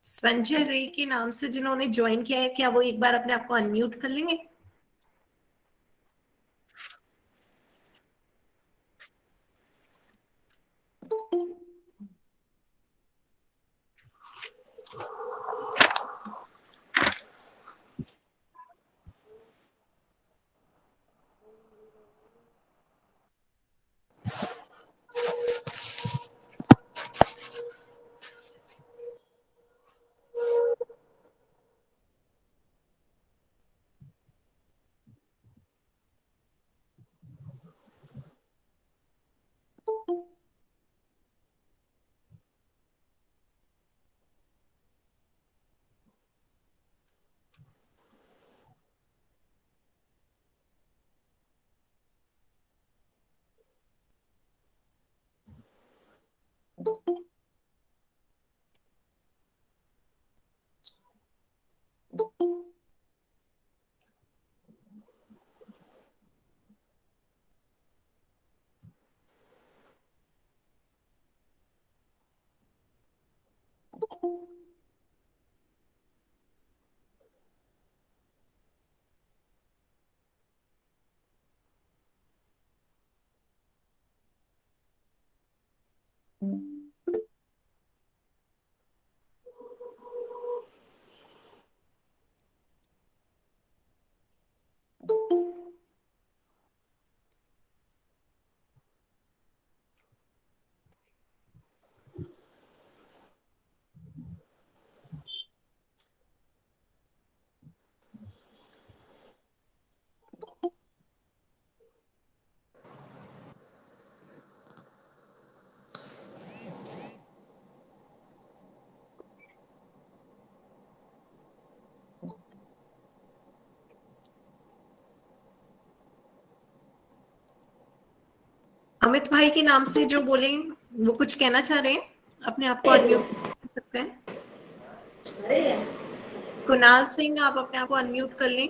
संजय रे के नाम से जिन्होंने ज्वाइन किया है, क्या वो एक बार अपने आप को अनम्यूट कर लेंगे? अमित भाई के नाम से जो बोले, वो कुछ कहना चाह रहे हैं, अपने आप को अनम्यूट कर सकते हैं। कुणाल सिंह, आप अपने आप को अनम्यूट कर लें।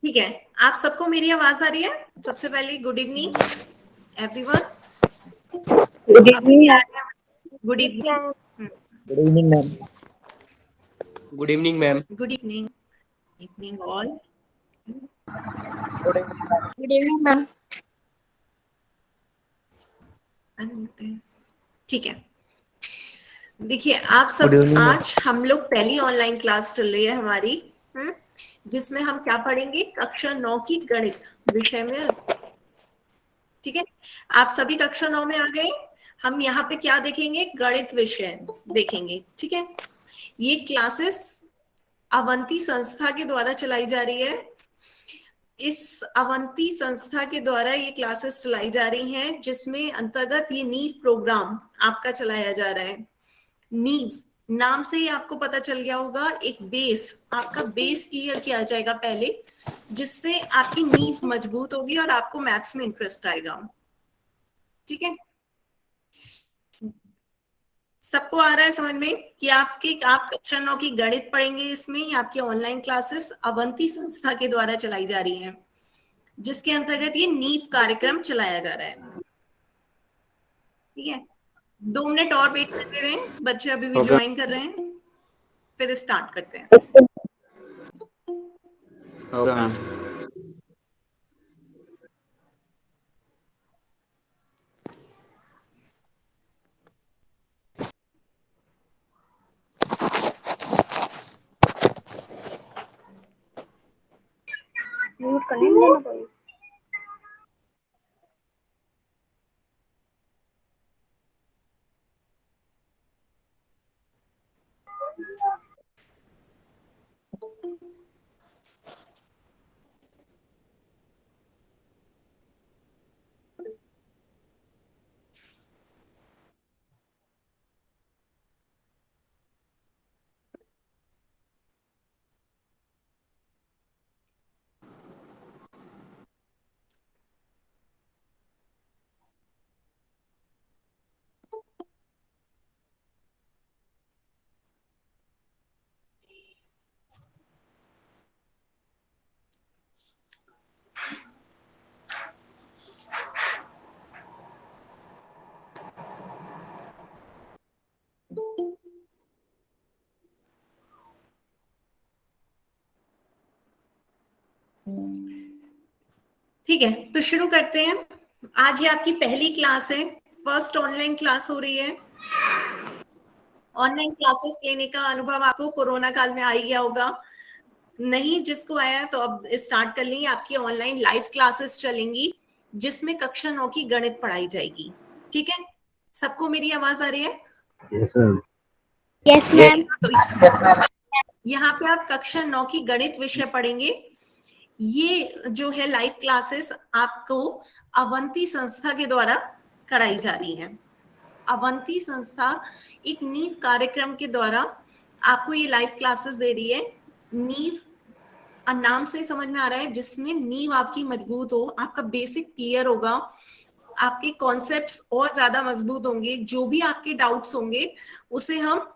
ठीक है, आप सबको मेरी आवाज आ रही है? सबसे पहले good evening everyone. Good evening. Good evening. Good evening ma'am. Good evening ma'am. Good evening. Evening all. Good evening ma'am. ठीक है, देखिए आप सब, आज हम लोग पहली ऑनलाइन क्लास चल रही है हमारी, जिसमें हम क्या पढ़ेंगे, कक्षा 9 की गणित विषय में। ठीक है, आप सभी कक्षा 9 में आ गए। हम यहाँ पे क्या देखेंगे, गणित विषय देखेंगे। ठीक है, ये क्लासेस अवंती संस्था के द्वारा चलाई जा रही है। इस अवंती संस्था के द्वारा ये क्लासेस चलाई जा रही हैं, जिसमें अंतर्गत ये नीव प्रोग्राम आपका चलाया जा रहा है। नीव नाम से ही आपको पता चल गया होगा, एक बेस, आपका बेस क्लियर किया जाएगा पहले, जिससे आपकी नींव मजबूत होगी और आपको मैथ्स में इंटरेस्ट आएगा। ठीक है, सबको आ रहा है समझ में कि आप कक्षा 9 की गणित पढ़ेंगे इसमें। ये आपकी ऑनलाइन क्लासेस अवंती संस्था के द्वारा चलाई जा रही हैं, जिसके अंतर्गत ये नीव कार्यक्रम चलाया जा रहा है। ठीक है, 2 मिनट और वेट करते रहे, बच्चे अभी भी ज्वाइन कर रहे हैं, फिर स्टार्ट करते हैं। Okay ma'am. म्यूट कर लेना कोई। ठीक है, तो शुरू करते हैं। आज ये आपकी पहली क्लास है, फर्स्ट ऑनलाइन क्लास हो रही है। ऑनलाइन क्लासेस लेने का अनुभव आपको कोरोना काल में आ ही गया होगा, नहीं जिसको आया तो अब स्टार्ट कर लेंगे। आपकी ऑनलाइन लाइव क्लासेस चलेंगी, जिसमें कक्षा 9 की गणित पढ़ाई जाएगी। ठीक है, सबको मेरी आवाज आ रही है? Yes ma'am. Yes ma'am. तो यहाँ पे आप कक्षा 9 की गणित विषय पढ़ेंगे। ये जो है लाइव क्लासेस आपको अवंती संस्था के द्वारा कराई जा रही है। अवंती संस्था एक नीव कार्यक्रम के द्वारा आपको ये लाइव क्लासेस दे रही है। नीव नाम से समझ में आ रहा है, जिसमें नीव आपकी मजबूत हो, आपका बेसिक क्लियर होगा, आपके कॉन्सेप्ट्स और ज्यादा मजबूत होंगे। जो भी आपके डाउट्स होंगे उसे हम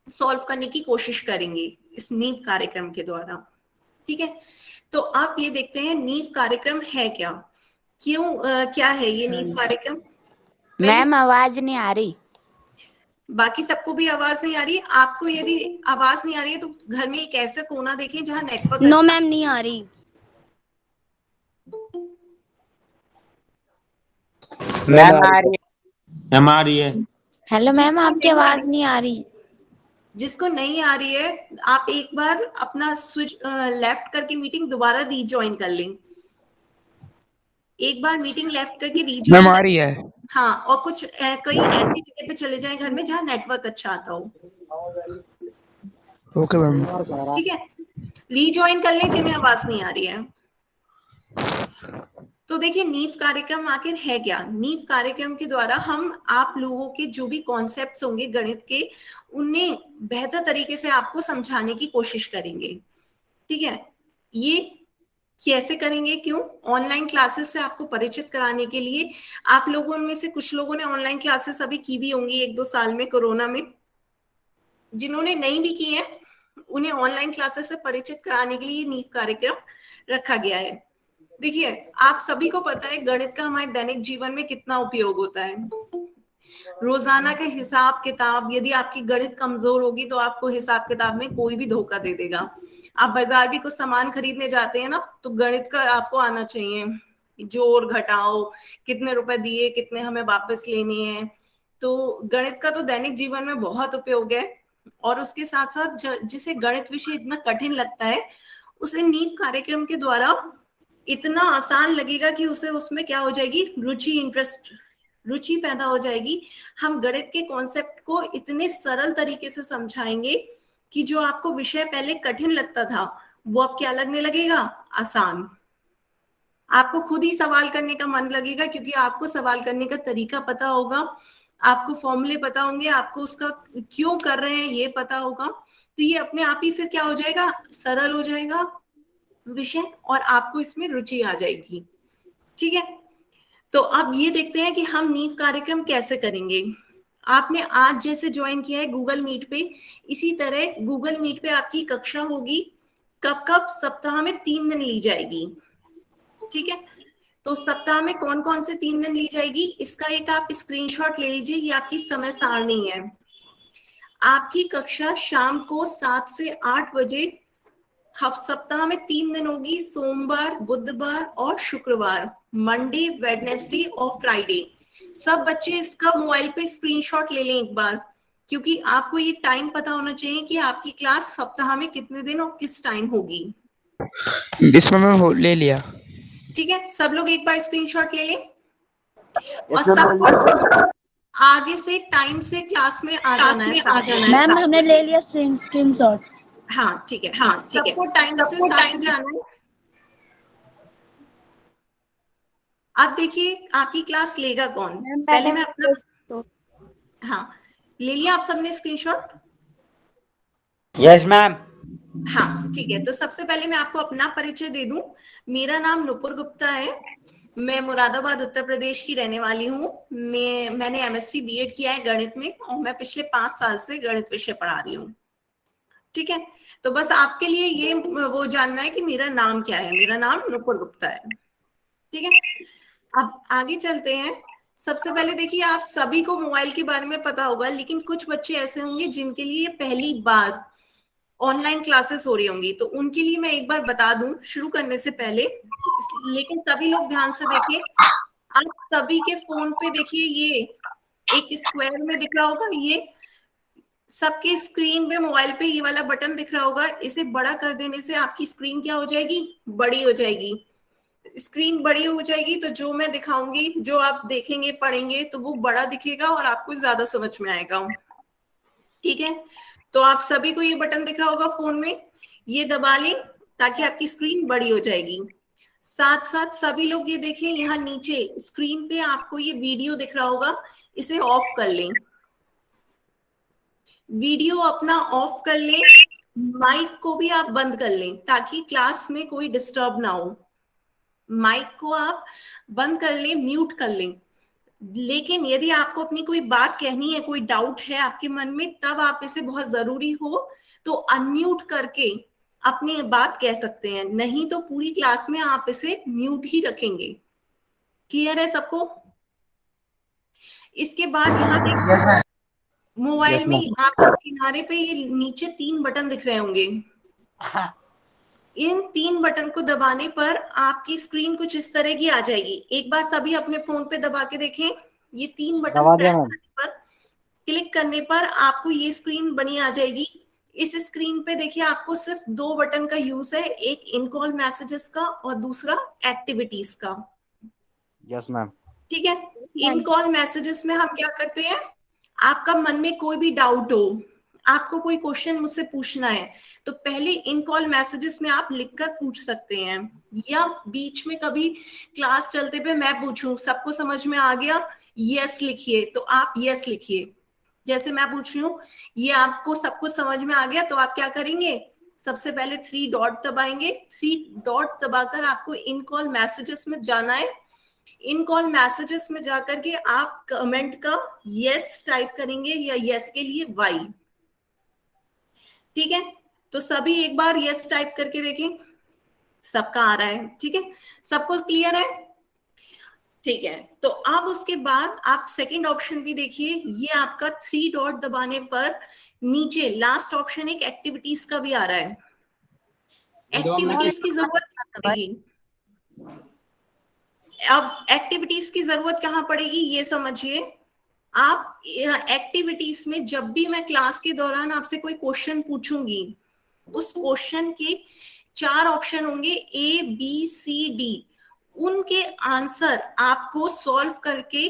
सॉल्व करने की कोशिश करेंगे इस नीव कार्यक्रम के द्वारा। ठीक है, तो आप ये देखते हैं नीव कार्यक्रम है क्या, क्यों क्या है ये नीव कार्यक्रम। मैम आवाज नहीं आ रही। बाकी सबको भी आवाज नहीं आ रही? आपको यदि आवाज नहीं आ रही है तो घर में एक ऐसा कोना देखें जहां नेटवर्क। नो मैम नहीं आ रही। मैम आ रही है। मैम आ रही है। हेलो मैम आपकी आवाज नहीं आ रही। जिसको नहीं आ रही है आप एक बार अपना स्विच लेफ्ट करके मीटिंग दोबारा रीजॉइन कर लें। एक बार मीटिंग लेफ्ट करके रीजॉइन मैम आ रही है। हाँ, और कुछ कहीं ऐसी जगह पे चले जाएं घर में जहां नेटवर्क अच्छा आता हो। Okay ma'am. ठीक है, रीजॉइन कर लें जिन्हें आवाज नहीं आ रही है। तो देखिए नीव कार्यक्रम आखिर है क्या। नीव कार्यक्रम के द्वारा हम आप लोगों के जो भी कॉन्सेप्ट्स होंगे गणित के, उन्हें बेहतर तरीके से आपको समझाने की कोशिश करेंगे। ठीक है, ये कैसे करेंगे, क्यों? ऑनलाइन क्लासेस से आपको परिचित कराने के लिए। आप लोगों में से कुछ लोगों ने ऑनलाइन क्लासेस अभी की भी होंगी 1-2 साल में कोरोना में। जिन्होंने नहीं भी की है उन्हें ऑनलाइन क्लासेस से परिचित कराने के लिए नीव कार्यक्रम रखा गया है। देखिए आप सभी को पता है गणित का हमारे दैनिक जीवन में कितना उपयोग होता है। रोजाना के हिसाब किताब, यदि आपकी गणित कमजोर होगी तो आपको हिसाब किताब में कोई भी धोखा दे देगा। आप बाजार भी कुछ सामान खरीदने जाते हैं ना, तो गणित का आपको आना चाहिए, जोड़ घटाओ, कितने रुपए दिए, कितने हमें वापस लेने हैं। तो गणित का तो दैनिक जीवन में बहुत उपयोग है। और उसके साथ साथ जिसे गणित विषय इतना कठिन लगता है, उसे नीव कार्यक्रम के द्वारा इतना आसान लगेगा कि उसे उसमें क्या हो जाएगी, रुचि, इंटरेस्ट, रुचि पैदा हो जाएगी। हम गणित के कॉन्सेप्ट को इतने सरल तरीके से समझाएंगे कि जो आपको विषय पहले कठिन लगता था वो अब क्या लगने लगेगा, आसान। आपको खुद ही सवाल करने का मन लगेगा क्योंकि आपको सवाल करने का तरीका पता होगा, आपको फॉर्मूले पता होंगे, आपको उसका क्यों कर रहे हैं ये पता होगा। तो ये अपने आप ही फिर क्या हो जाएगा, सरल हो जाएगा विषय और आपको इसमें रुचि आ जाएगी। ठीक है, तो अब ये देखते हैं कि हम नीव कार्यक्रम कैसे करेंगे। आपने आज जैसे ज्वाइन किया है गूगल मीट पे, इसी तरह गूगल मीट पे आपकी कक्षा होगी। कब कब, सप्ताह में 3 दिन ली जाएगी। ठीक है, तो सप्ताह में कौन कौन से 3 दिन ली जाएगी इसका एक आप स्क्रीनशॉट ले लीजिए। ये आपकी समय सारणी है। आपकी कक्षा शाम को 7 से 8 बजे सप्ताह में 3 दिन होगी, सोमवार, बुधवार और शुक्रवार, मंडे, वेडनेसडे और फ्राइडे। सब बच्चे इसका मोबाइल पे स्क्रीनशॉट ले लें एक बार, क्योंकि आपको ये टाइम पता होना चाहिए कि आपकी क्लास सप्ताह में कितने दिन और किस टाइम होगी। इसमें मैं ले लिया। ठीक है, सब लोग एक बार स्क्रीनशॉट ले लें और सबको आगे से टाइम से क्लास में आ जाना है। मैम हमने ले लिया स्क्रीनशॉट। हाँ ठीक है, हाँ सबको टाइम से साथ जाना है। अब देखिए आपकी क्लास लेगा कौन, पहले मैं अपना, हाँ ले लिया आप सबने स्क्रीनशॉट? Yes ma'am. हाँ ठीक है, तो सबसे पहले मैं आपको अपना परिचय दे दूं। मेरा नाम नुपुर गुप्ता है, मैं मुरादाबाद उत्तर प्रदेश की रहने वाली हूँ। मैंने एमएससी बीएड किया है गणित में और मैं पिछले 5 साल से गणित विषय पढ़ा रही हूँ। ठीक है, तो बस आपके लिए ये वो जानना है कि मेरा नाम क्या है। मेरा नाम नुपुर गुप्ता है। ठीक है, अब आगे चलते हैं। सबसे पहले देखिए, आप सभी को मोबाइल के बारे में पता होगा, लेकिन कुछ बच्चे ऐसे होंगे जिनके लिए पहली बार ऑनलाइन क्लासेस हो रही होंगी, तो उनके लिए मैं एक बार बता दूं शुरू करने से पहले। लेकिन सभी लोग ध्यान से देखिए, आप सभी के फोन पे देखिए, ये एक स्क्वायर में दिख रहा होगा, ये सबके स्क्रीन पे मोबाइल पे ये वाला बटन दिख रहा होगा। इसे बड़ा कर देने से आपकी स्क्रीन क्या हो जाएगी, बड़ी हो जाएगी। स्क्रीन बड़ी हो जाएगी तो जो मैं दिखाऊंगी, जो आप देखेंगे पढ़ेंगे, तो वो बड़ा दिखेगा और आपको ज्यादा समझ में आएगा। ठीक है, तो आप सभी को ये बटन दिख रहा होगा फोन में, ये दबा लें ताकि आपकी स्क्रीन बड़ी हो जाएगी। साथ साथ सभी लोग ये देखें, यहाँ नीचे स्क्रीन पे आपको ये वीडियो दिख रहा होगा, इसे ऑफ कर लें। वीडियो अपना ऑफ कर लें, माइक को भी आप बंद कर लें ताकि क्लास में कोई डिस्टर्ब ना हो। माइक को आप बंद कर लें, म्यूट कर लें। लेकिन यदि आपको अपनी कोई बात कहनी है, कोई डाउट है आपके मन में, तब आप इसे बहुत जरूरी हो तो अनम्यूट करके अपनी बात कह सकते हैं, नहीं तो पूरी क्लास में आप इसे म्यूट ही रखेंगे। क्लियर है सबको? इसके बाद यहाँ मोबाइल में आपको किनारे पे ये नीचे 3 बटन दिख रहे होंगे। इन 3 बटन को दबाने पर आपकी स्क्रीन कुछ इस तरह की आ जाएगी। एक बार सभी अपने फोन पे दबा के देखें, ये 3 बटन प्रेस करने पर, क्लिक करने पर आपको ये स्क्रीन बनी आ जाएगी। इस स्क्रीन पे देखिए आपको सिर्फ 2 बटन का यूज है, एक इन कॉल मैसेजेस का और दूसरा एक्टिविटीज का। Yes ma'am. ठीक है, इन कॉल मैसेजेस में हम क्या करते हैं, आपका मन में कोई भी डाउट हो, आपको कोई क्वेश्चन मुझसे पूछना है, तो पहले इन कॉल मैसेजेस में आप लिखकर पूछ सकते हैं, या बीच में कभी क्लास चलते पे मैं पूछूं सबको समझ में आ गया, यस लिखिए, तो आप यस लिखिए। जैसे मैं पूछ रही हूँ ये आपको सबको समझ में आ गया, तो आप क्या करेंगे, सबसे पहले 3 डॉट दबाएंगे। 3 डॉट दबाकर आपको इन कॉल मैसेजेस में जाना है। इन कॉल मैसेजेस में जाकर के आप कमेंट का यस टाइप करेंगे या यस के लिए वाई। ठीक है, तो सभी एक बार यस टाइप करके देखें, सबका आ रहा है। ठीक है, सबको क्लियर है? ठीक है, तो अब उसके बाद आप सेकंड ऑप्शन भी देखिए, ये आपका 3 डॉट दबाने पर नीचे लास्ट ऑप्शन एक एक्टिविटीज का भी आ रहा है। एक्टिविटीज की जरूरत क्या पड़ेगी? अब एक्टिविटीज की जरूरत कहाँ पड़ेगी ये समझिए। आप एक्टिविटीज में जब भी मैं क्लास के दौरान आपसे कोई क्वेश्चन पूछूंगी, उस क्वेश्चन के 4 ऑप्शन होंगे, ए बी सी डी, उनके आंसर आपको सॉल्व करके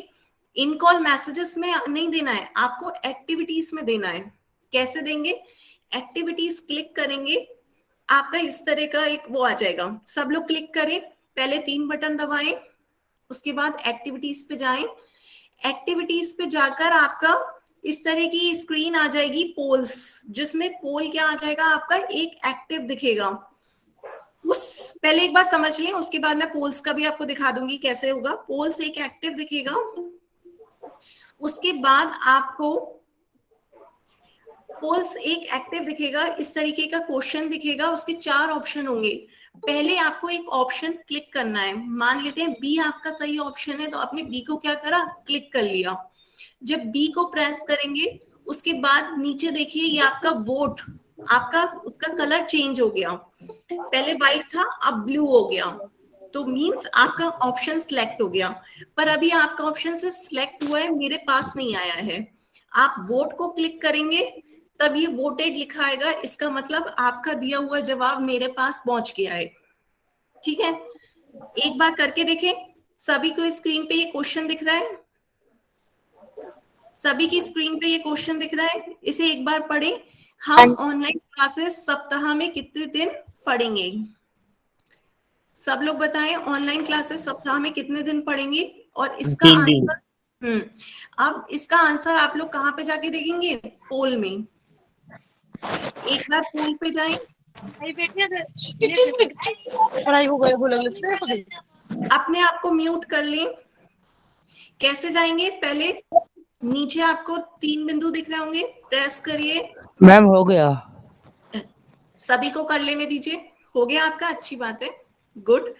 इन कॉल मैसेजेस में नहीं देना है, आपको एक्टिविटीज में देना है। कैसे देंगे? एक्टिविटीज क्लिक करेंगे, आपका इस तरह का एक वो आ जाएगा। सब लोग क्लिक करें, पहले 3 बटन दबाएं, उसके बाद एक्टिविटीज पे जाएं। एक्टिविटीज पे जाकर आपका इस तरह की स्क्रीन आ जाएगी पोल्स, जिसमें पोल क्या आ जाएगा, आपका एक एक्टिव दिखेगा। उस पहले एक बार समझ लें, उसके बाद मैं पोल्स का भी आपको दिखा दूंगी कैसे होगा। पोल्स एक एक्टिव दिखेगा, उसके बाद आपको पोल्स एक एक्टिव दिखेगा, इस तरीके का क्वेश्चन दिखेगा, उसके 4 ऑप्शन होंगे। पहले आपको एक ऑप्शन क्लिक करना है। मान लेते हैं बी आपका सही ऑप्शन है, तो आपने बी को क्या करा, क्लिक कर लिया। जब बी को प्रेस करेंगे, उसके बाद नीचे देखिए ये आपका वोट, आपका उसका कलर चेंज हो गया, पहले व्हाइट था अब ब्लू हो गया, तो मींस आपका ऑप्शन सिलेक्ट हो गया। पर अभी आपका ऑप्शन सिर्फ सिलेक्ट हुआ है, मेरे पास नहीं आया है। आप वोट को क्लिक करेंगे तब ये वोटेड लिखा आएगा, इसका मतलब आपका दिया हुआ जवाब मेरे पास पहुंच गया है। ठीक है, एक बार करके देखें। सभी को स्क्रीन पे ये क्वेश्चन दिख रहा है, सभी की स्क्रीन पे ये क्वेश्चन दिख रहा है, इसे एक बार पढ़ें। हम ऑनलाइन क्लासेस सप्ताह में कितने दिन पढ़ेंगे? सब लोग बताएं, ऑनलाइन क्लासेस सप्ताह में कितने दिन पढ़ेंगे? और इसका 3 दिन। आंसर अब इसका आंसर आप लोग कहाँ पे जाके देखेंगे? पोल में। एक बार पोल पे जाएं, पढ़ाई हो गई बोल अपने आप को म्यूट कर लें। कैसे जाएंगे? पहले नीचे आपको 3 बिंदु दिख रहे होंगे, प्रेस करिए। मैम हो गया। सभी को कर लेने दीजिए। हो गया आपका? अच्छी बात है, गुड।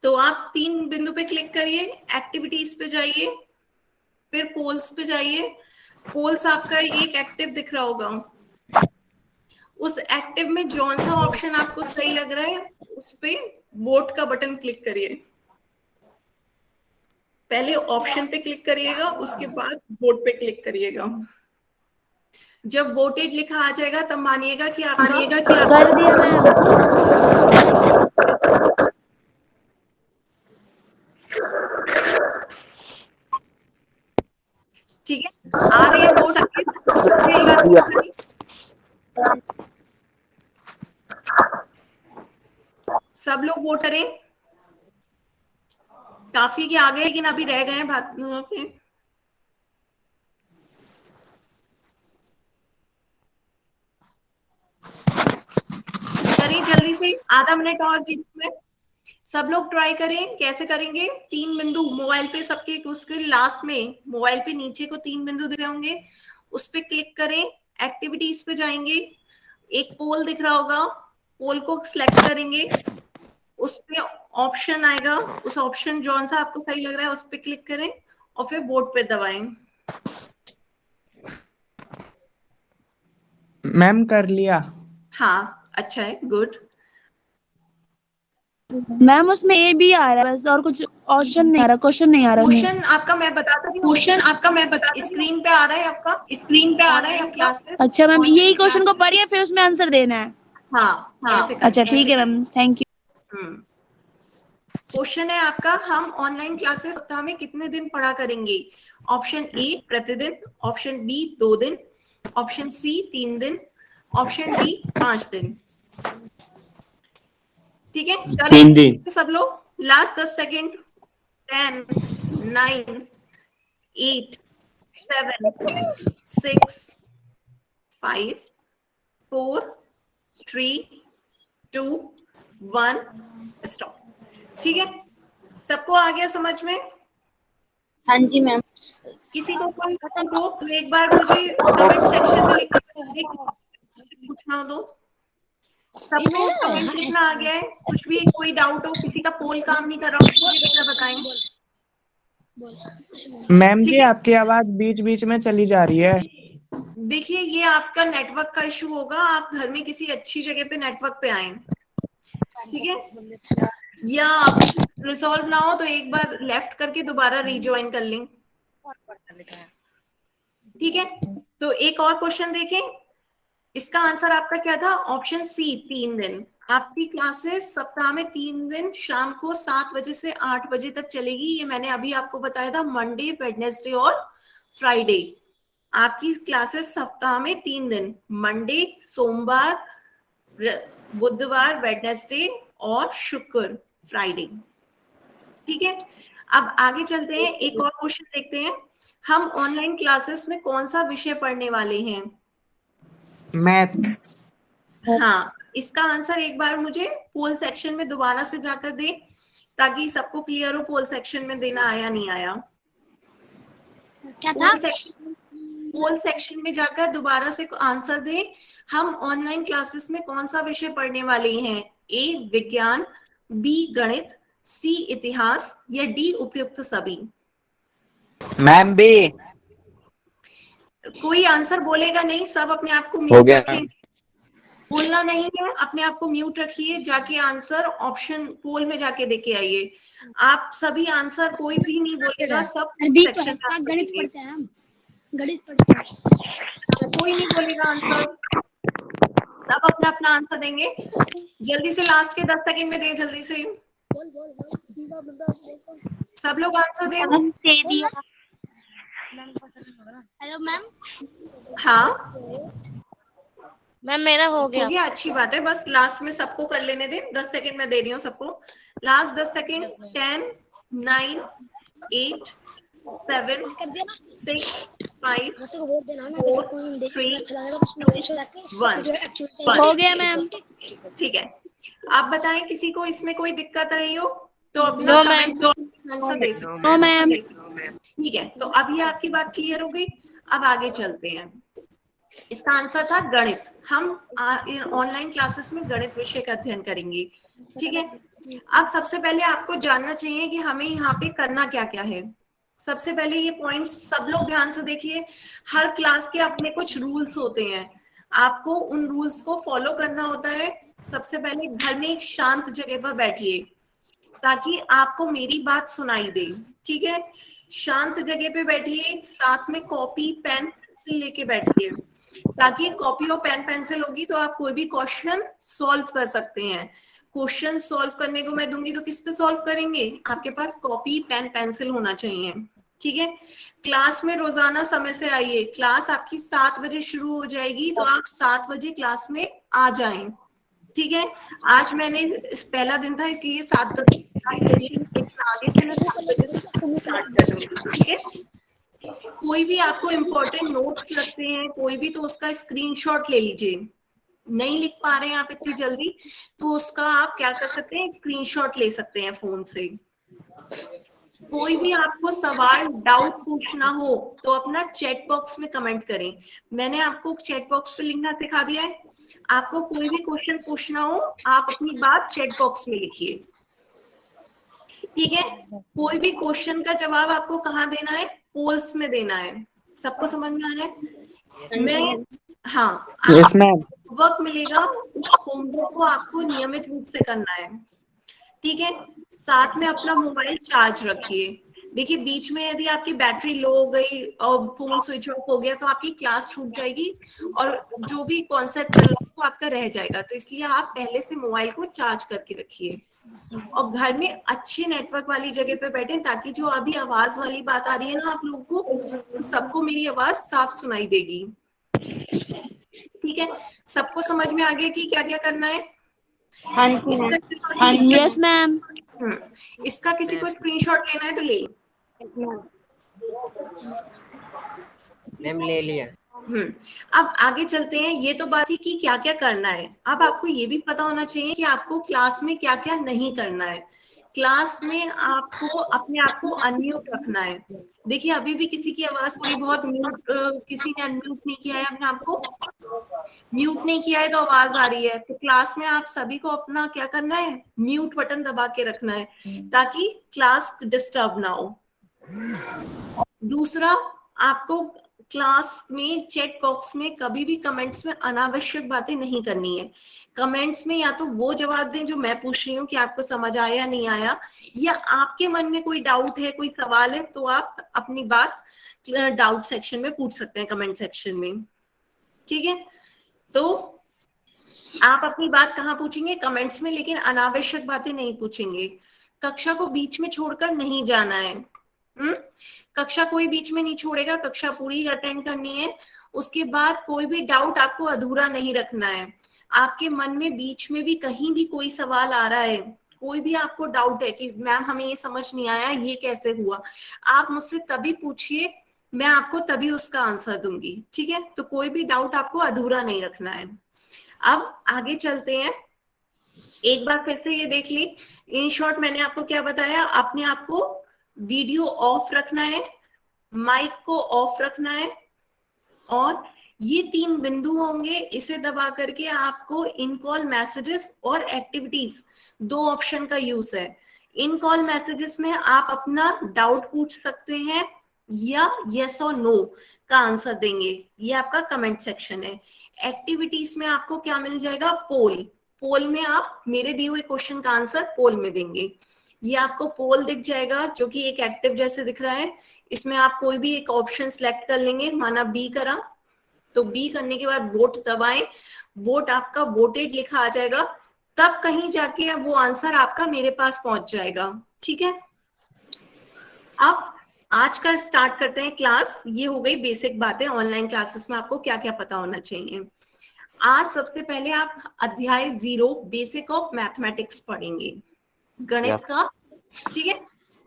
तो आप 3 बिंदु पे क्लिक करिए, एक्टिविटीज पे जाइए, फिर पोल्स पे जाइए। पोल्स आपका एक एक्टिव दिख रहा होगा, उस एक्टिव में जौन सा ऑप्शन आपको सही लग रहा है उस पे वोट का बटन क्लिक करिए। पहले ऑप्शन पे क्लिक करिएगा, उसके बाद वोट पे क्लिक करिएगा। जब वोटेड लिखा आ जाएगा तब मानिएगा कि आपका कर दिया मैम। ठीक है, आ रही है वोट आपके? बच्चे एक बार वोट करिए। सब लोग वोट करें। काफी के आगे, लेकिन अभी रह गए हैं बात के। करें जल्दी से, आधा मिनट और में सब लोग ट्राई करें। कैसे करेंगे? 3 बिंदु मोबाइल पे सबके, उसके लास्ट में मोबाइल पे नीचे को 3 बिंदु दिख रहे होंगे, उस पे क्लिक करें। एक्टिविटीज पे जाएंगे, एक पोल दिख रहा होगा, पोल को सिलेक्ट करेंगे, उस पे ऑप्शन आएगा, उस ऑप्शन जौन सा आपको सही लग रहा है उस पे क्लिक करें और फिर वोट पे दबाएं। मैम कर लिया। हाँ, अच्छा है, गुड। मैम उसमें ए भी आ रहा है बस, और कुछ ऑप्शन नहीं आ रहा, क्वेश्चन नहीं आ रहा उसमें। क्वेश्चन आपका मैं बताता हूँ, क्वेश्चन आपका मैं बताता हूँ, स्क्रीन पे आ रहा है आपका, स्क्रीन पे आ रहा है क्लासेस। अच्छा मैम, यही क्वेश्चन को पढ़िए फिर उसमें आंसर देना है। हाँ, ऐसे करके। अच्छा ठीक है मैम, थैंक यू। क्वेश्चन है आपका, हम ऑनलाइन क्लासेस सप्ताह में कितने दिन पढ़ा करेंगे? ऑप्शन ए प्रतिदिन, ऑप्शन बी 2 दिन, ऑप्शन सी 3 दिन, ऑप्शन डी 5 दिन। ठीक है, 3 दिन। सब लोग लास्ट 10 सेकेंड। 10, 9, 8, 7, 6, 5, 4, 3, 2, 1, स्टॉप। ठीक है, सबको आ गया समझ में? हाँ जी मैम। किसी को कोई हो तो एक बार मुझे कमेंट सेक्शन में लिख पूछना हो तो। सबको कमेंट लिखना आ गया है? कुछ भी कोई डाउट हो, किसी का पोल काम नहीं कर रहा हो, मुझे जरा बताएं। मैम जी आपकी आवाज बीच बीच में चली जा रही है। देखिए, ये आपका नेटवर्क का इशू होगा, आप घर में किसी अच्छी जगह पे नेटवर्क पे आए। ठीक है, या रिसॉल्व ना हो तो एक बार लेफ्ट करके दोबारा रिज्वाइन कर लें। ठीक है, तो एक और क्वेश्चन देखें। इसका आंसर आपका क्या था? ऑप्शन सी 3 दिन। आपकी क्लासेस सप्ताह में 3 दिन शाम को 7 बजे से 8 बजे तक चलेगी। ये मैंने अभी आपको बताया था, मंडे, वेडनेसडे और फ्राइडे। आपकी क्लासेस सप्ताह में 3 दिन, मंडे, सोमवार, बुधवार, वेडनेसडे और शुक्र, फ्राइडे। ठीक है, अब आगे चलते हैं, एक और क्वेश्चन देखते हैं। हम ऑनलाइन क्लासेस में कौन सा विषय पढ़ने वाले हैं? मैथ। हाँ, इसका आंसर एक बार मुझे पोल सेक्शन में दोबारा से जाकर दे, ताकि सबको क्लियर हो पोल सेक्शन में देना आया नहीं आया। क्या था? पोल सेक्शन में जाकर दोबारा से आंसर दे। हम ऑनलाइन क्लासेस में कौन सा विषय पढ़ने वाले हैं? ए विज्ञान, बी गणित, सी इतिहास या डी उपयुक्त सभी? Ma'am B. कोई आंसर बोलेगा नहीं, सब अपने आप को हो म्यूट गया। रखें, बोलना नहीं है, अपने आप को म्यूट रखिए, जाके आंसर ऑप्शन पोल में जाके देके आइए। आप सभी आंसर, कोई भी नहीं बोलेगा, सब सेक्शन में गणित पढ़ते हैं हम, गणित पढ़ते हैं। कोई नहीं बोलेगा आंसर, सब अपना अपना आंसर देंगे। जल्दी से लास्ट के 10 सेकंड में दे, जल्दी से सब लोग आंसर दे। दे दिया। Hello ma'am. हाँ मैम मेरा हो गया। हो गया, अच्छी बात है, बस लास्ट में सबको कर लेने दे। 10 सेकंड में दे रही हूँ सबको, लास्ट 10 सेकंड। 10, 9, 8, 7, 6, 5, 4, 3, 1। हो गया मैम। ठीक है, आप बताएं किसी को इसमें कोई दिक्कत रही हो तो अपना No, कमेंट आंसर दे सकते नो मैम। हैं। ठीक है, तो अब ये आपकी बात क्लियर हो गई। अब आगे चलते हैं। इसका आंसर था गणित। हम ऑनलाइन क्लासेस में गणित विषय का अध्ययन करेंगे। ठीक है, अब सबसे पहले आपको जानना चाहिए कि हमें यहाँ पे करना क्या क्या है। सबसे पहले ये पॉइंट सब लोग ध्यान से देखिए। हर क्लास के अपने कुछ रूल्स होते हैं, आपको उन रूल्स को फॉलो करना होता है। सबसे पहले घर में एक शांत जगह पर बैठिए ताकि आपको मेरी बात सुनाई दे। ठीक है, शांत जगह पे बैठिए, साथ में कॉपी पेन पेंसिल लेके बैठिए, ताकि कॉपी और पेन पेंसिल होगी तो आप कोई भी क्वेश्चन सॉल्व कर सकते हैं। क्वेश्चन सॉल्व करने को मैं दूंगी तो किस पे सॉल्व करेंगे? आपके पास कॉपी पेन पेंसिल होना चाहिए। ठीक है, क्लास में रोजाना समय से आइए। क्लास आपकी 7 बजे शुरू हो जाएगी, तो आप 7 बजे क्लास में आ जाएं। ठीक है, आज मैंने पहला दिन था इसलिए 7:10 स्टार्ट करिए, लेकिन आगे से मैं 7 बजे से स्टार्ट कर दूंगी। ठीक है, कोई भी आपको इम्पोर्टेंट नोट्स लगते हैं कोई भी, तो उसका स्क्रीनशॉट ले लीजिए। नहीं लिख पा रहे हैं आप इतनी जल्दी, तो उसका आप क्या कर सकते हैं, स्क्रीनशॉट ले सकते हैं फोन से। कोई भी आपको सवाल डाउट पूछना हो तो अपना चैट बॉक्स में कमेंट करें। मैंने आपको चैट बॉक्स पे लिखना सिखा दिया है। आपको कोई भी क्वेश्चन पूछना हो आप अपनी बात चैट बॉक्स में लिखिए। ठीक है, कोई भी क्वेश्चन का जवाब आपको कहाँ देना है? पोल्स में देना है। सबको समझ में आ रहा है? मैं हाँ, वर्क मिलेगा, उस होमवर्क को आपको नियमित रूप से करना है। ठीक है, साथ में अपना मोबाइल चार्ज रखिए। देखिए, बीच में यदि आपकी बैटरी लो हो गई और फोन स्विच ऑफ हो गया तो आपकी क्लास छूट जाएगी और जो भी कॉन्सेप्ट चल रहा है वो आपका रह जाएगा। तो इसलिए आप पहले से मोबाइल को चार्ज करके रखिए और घर में अच्छे नेटवर्क वाली जगह पे बैठे, ताकि जो अभी आवाज वाली बात आ रही है ना आप लोगों को, तो सबको मेरी आवाज साफ सुनाई देगी। ठीक है, सबको समझ में आ गया कि क्या क्या करना है? Yes ma'am. इसका किसी को स्क्रीनशॉट लेना है तो ले। मैम ले लिया। अब आगे चलते हैं। ये तो बात है कि क्या क्या करना है। अब आपको ये भी पता होना चाहिए कि आपको क्लास में क्या क्या नहीं करना है। क्लास में आपको अपने आप को अनम्यूट रखना है। देखिए, अभी भी किसी की आवाज थोड़ी बहुत म्यूट, किसी ने अनम्यूट नहीं किया है, अपने आप को म्यूट नहीं किया है तो आवाज आ रही है। तो क्लास में आप सभी को अपना क्या करना है, म्यूट बटन दबा के रखना है ताकि क्लास डिस्टर्ब ना हो। दूसरा, आपको क्लास में चैट बॉक्स में कभी भी कमेंट्स में अनावश्यक बातें नहीं करनी है। कमेंट्स में या तो वो जवाब दें जो मैं पूछ रही हूँ कि आपको समझ आया नहीं आया, या आपके मन में कोई डाउट है, कोई सवाल है, तो आप अपनी बात डाउट सेक्शन में पूछ सकते हैं, कमेंट सेक्शन में। ठीक है, तो आप अपनी बात कहाँ पूछेंगे? कमेंट्स में, लेकिन अनावश्यक बातें नहीं पूछेंगे। कक्षा को बीच में छोड़कर नहीं जाना है। कक्षा कोई बीच में नहीं छोड़ेगा, कक्षा पूरी अटेंड करनी है। उसके बाद कोई भी डाउट आपको अधूरा नहीं रखना है। आपके मन में बीच में भी कहीं भी कोई सवाल आ रहा है, कोई भी आपको डाउट है कि मैम हमें ये समझ नहीं आया, ये कैसे हुआ, आप मुझसे तभी पूछिए, मैं आपको तभी उसका आंसर दूंगी। ठीक है, तो कोई भी डाउट आपको अधूरा नहीं रखना है। अब आगे चलते हैं। एक बार फिर से ये देख ली, इन शॉर्ट मैंने आपको क्या बताया, अपने आप को वीडियो ऑफ रखना है, माइक को ऑफ रखना है, और ये 3 बिंदु होंगे, इसे दबा करके आपको इन कॉल मैसेजेस और एक्टिविटीज 2 ऑप्शन का यूज है। इन कॉल मैसेजेस में आप अपना डाउट पूछ सकते हैं या यस और नो का आंसर देंगे, ये आपका कमेंट सेक्शन है। एक्टिविटीज में आपको क्या मिल जाएगा, पोल। पोल में आप मेरे दिए हुए क्वेश्चन का आंसर पोल में देंगे। ये आपको पोल दिख जाएगा जो कि एक एक्टिव जैसे दिख रहा है। इसमें आप कोई भी एक ऑप्शन सिलेक्ट कर लेंगे, माना बी करा तो बी करने के बाद वोट दबाएं, वोट आपका वोटेड लिखा आ जाएगा, तब कहीं जाके वो आंसर आपका मेरे पास पहुंच जाएगा। ठीक है, अब आज का स्टार्ट करते हैं क्लास। ये हो गई बेसिक बातें, ऑनलाइन क्लासेस में आपको क्या क्या पता होना चाहिए। आज सबसे पहले आप अध्याय 0 बेसिक ऑफ मैथमेटिक्स पढ़ेंगे, गणित का। ठीक है,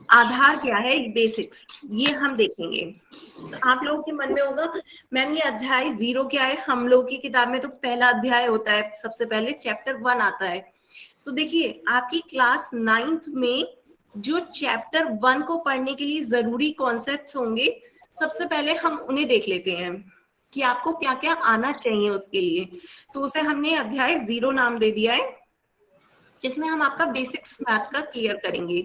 आधार क्या है, बेसिक्स, ये हम देखेंगे। आप लोगों के मन में होगा मैम ये अध्याय 0 क्या है, हम लोग की किताब में तो पहला अध्याय होता है, सबसे पहले चैप्टर 1 आता है। तो देखिए आपकी क्लास 9th में जो चैप्टर 1 को पढ़ने के लिए जरूरी कॉन्सेप्ट्स होंगे, सबसे पहले हम उन्हें देख लेते हैं कि आपको क्या क्या आना चाहिए उसके लिए। तो उसे हमने अध्याय 0 नाम दे दिया है, जिसमें हम आपका बेसिक्स मैथ का क्लियर करेंगे।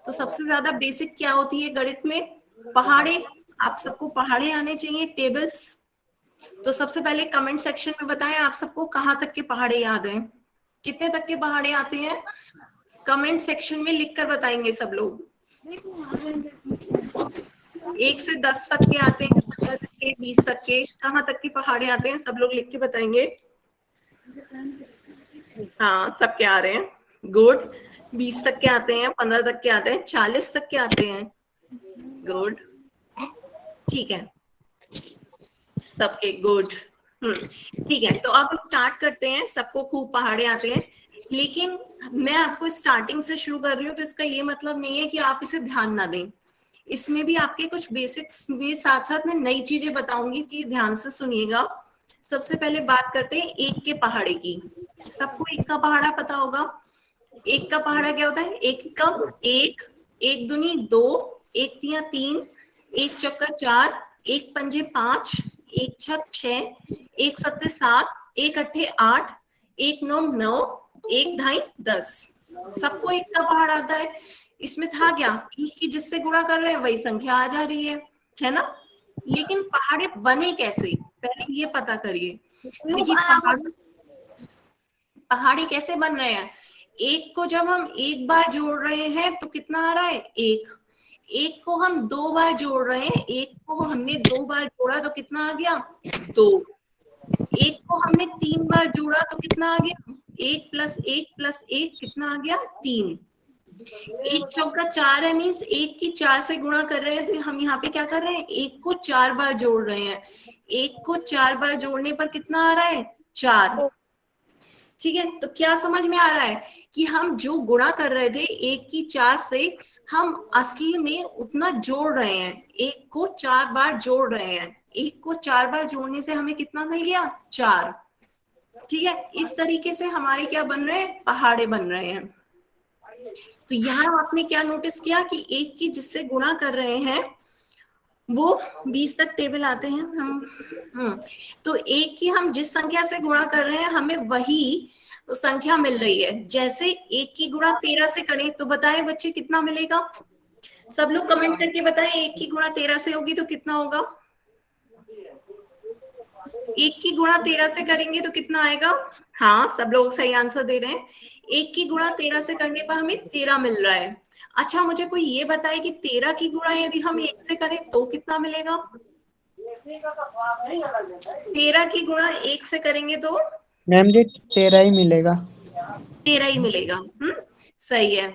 तो सबसे ज्यादा बेसिक क्या होती है गणित में, पहाड़े। आप सबको पहाड़े आने चाहिए, टेबल्स। तो सबसे पहले कमेंट सेक्शन में बताएं आप सबको कहाँ तक के पहाड़े याद हैं, कितने तक के पहाड़े आते हैं, कमेंट सेक्शन में लिखकर बताएंगे सब लोग। 1 से 10 तक के आते हैं, 15 तक के, 20 तक के, कहाँ तक के पहाड़े आते हैं, सब लोग लिख के बताएंगे। हाँ सबके आ रहे हैं, गुड। 20 तक के आते हैं, 15 तक के आते हैं, 40 तक के आते हैं, गुड। ठीक है, सबके गुड। ठीक है, तो अब स्टार्ट करते हैं। सबको खूब पहाड़े आते हैं, लेकिन मैं आपको स्टार्टिंग से शुरू कर रही हूँ, तो इसका ये मतलब नहीं है कि आप इसे ध्यान ना दें। इसमें भी आपके कुछ बेसिक्स में साथ साथ मैं नई चीजें बताऊंगी, इसलिए ध्यान से सुनिएगा। सबसे पहले बात करते हैं 1 के पहाड़े की। सबको 1 का पहाड़ा पता होगा। 1 का पहाड़ा क्या होता है, 1 कम 1, 1 दूनी 2, 1 तिया 3, 1 चौका 4, 1 पंजे 5, 1 छक 6, 1 सत्ते 7, 1 अट्ठे 8, 1 नौ 9, 1 ढाई 10। सबको 1 का पहाड़ आता है। इसमें था क्या, 1 की जिससे गुणा कर रहे हैं वही संख्या आ जा रही है ना। लेकिन पहाड़े बने कैसे, पहले ये पता करिए। देखिए पहाड़े कैसे बन रहे हैं। 1 को जब हम 1 बार जोड़ रहे हैं तो कितना आ रहा है, 1। 1 को हम 2 बार जोड़ रहे हैं, 1 को हमने 2 बार जोड़ा तो कितना आ गया, 2। 1 को हमने 3 बार जोड़ा तो कितना आ गया, 1 + 1 + 1 कितना आ गया, 3। 1 चौका 4 है, मीन्स 1 की 4 से गुणा कर रहे हैं, तो हम यहाँ पे क्या कर रहे हैं, 1 को 4 बार जोड़ रहे हैं। 1 को 4 बार जोड़ने पर कितना आ रहा है, 4। ठीक है, तो क्या समझ में आ रहा है कि हम जो गुणा कर रहे थे 1 की 4 से, हम असली में उतना जोड़ रहे हैं, 1 को 4 बार जोड़ रहे हैं। 1 को 4 बार जोड़ने से हमें कितना मिल गया, 4। ठीक है, इस तरीके से हमारे क्या बन रहे हैं, पहाड़े बन रहे हैं। तो यहाँ आपने क्या नोटिस किया कि 1 की जिससे गुणा कर रहे हैं वो 20 तक टेबल आते हैं हम। तो 1 की हम जिस संख्या से गुणा कर रहे हैं हमें वही संख्या मिल रही है। जैसे 1 की गुणा 13 से करें तो बताए बच्चे कितना मिलेगा, सब लोग कमेंट करके बताएं। 1 की गुणा 13 से होगी तो कितना होगा, 1 की गुणा 13 से करेंगे तो कितना आएगा। हाँ सब लोग सही आंसर दे रहे हैं। 1 की गुणा 13 से करने पर हमें 13 मिल रहा है। अच्छा मुझे कोई ये बताए कि 13 की गुणा यदि हम 1 से करें तो कितना मिलेगा। 13 की गुणा 1 से करेंगे तो मैम जी 13 ही मिलेगा। 13 ही मिलेगा। सही है।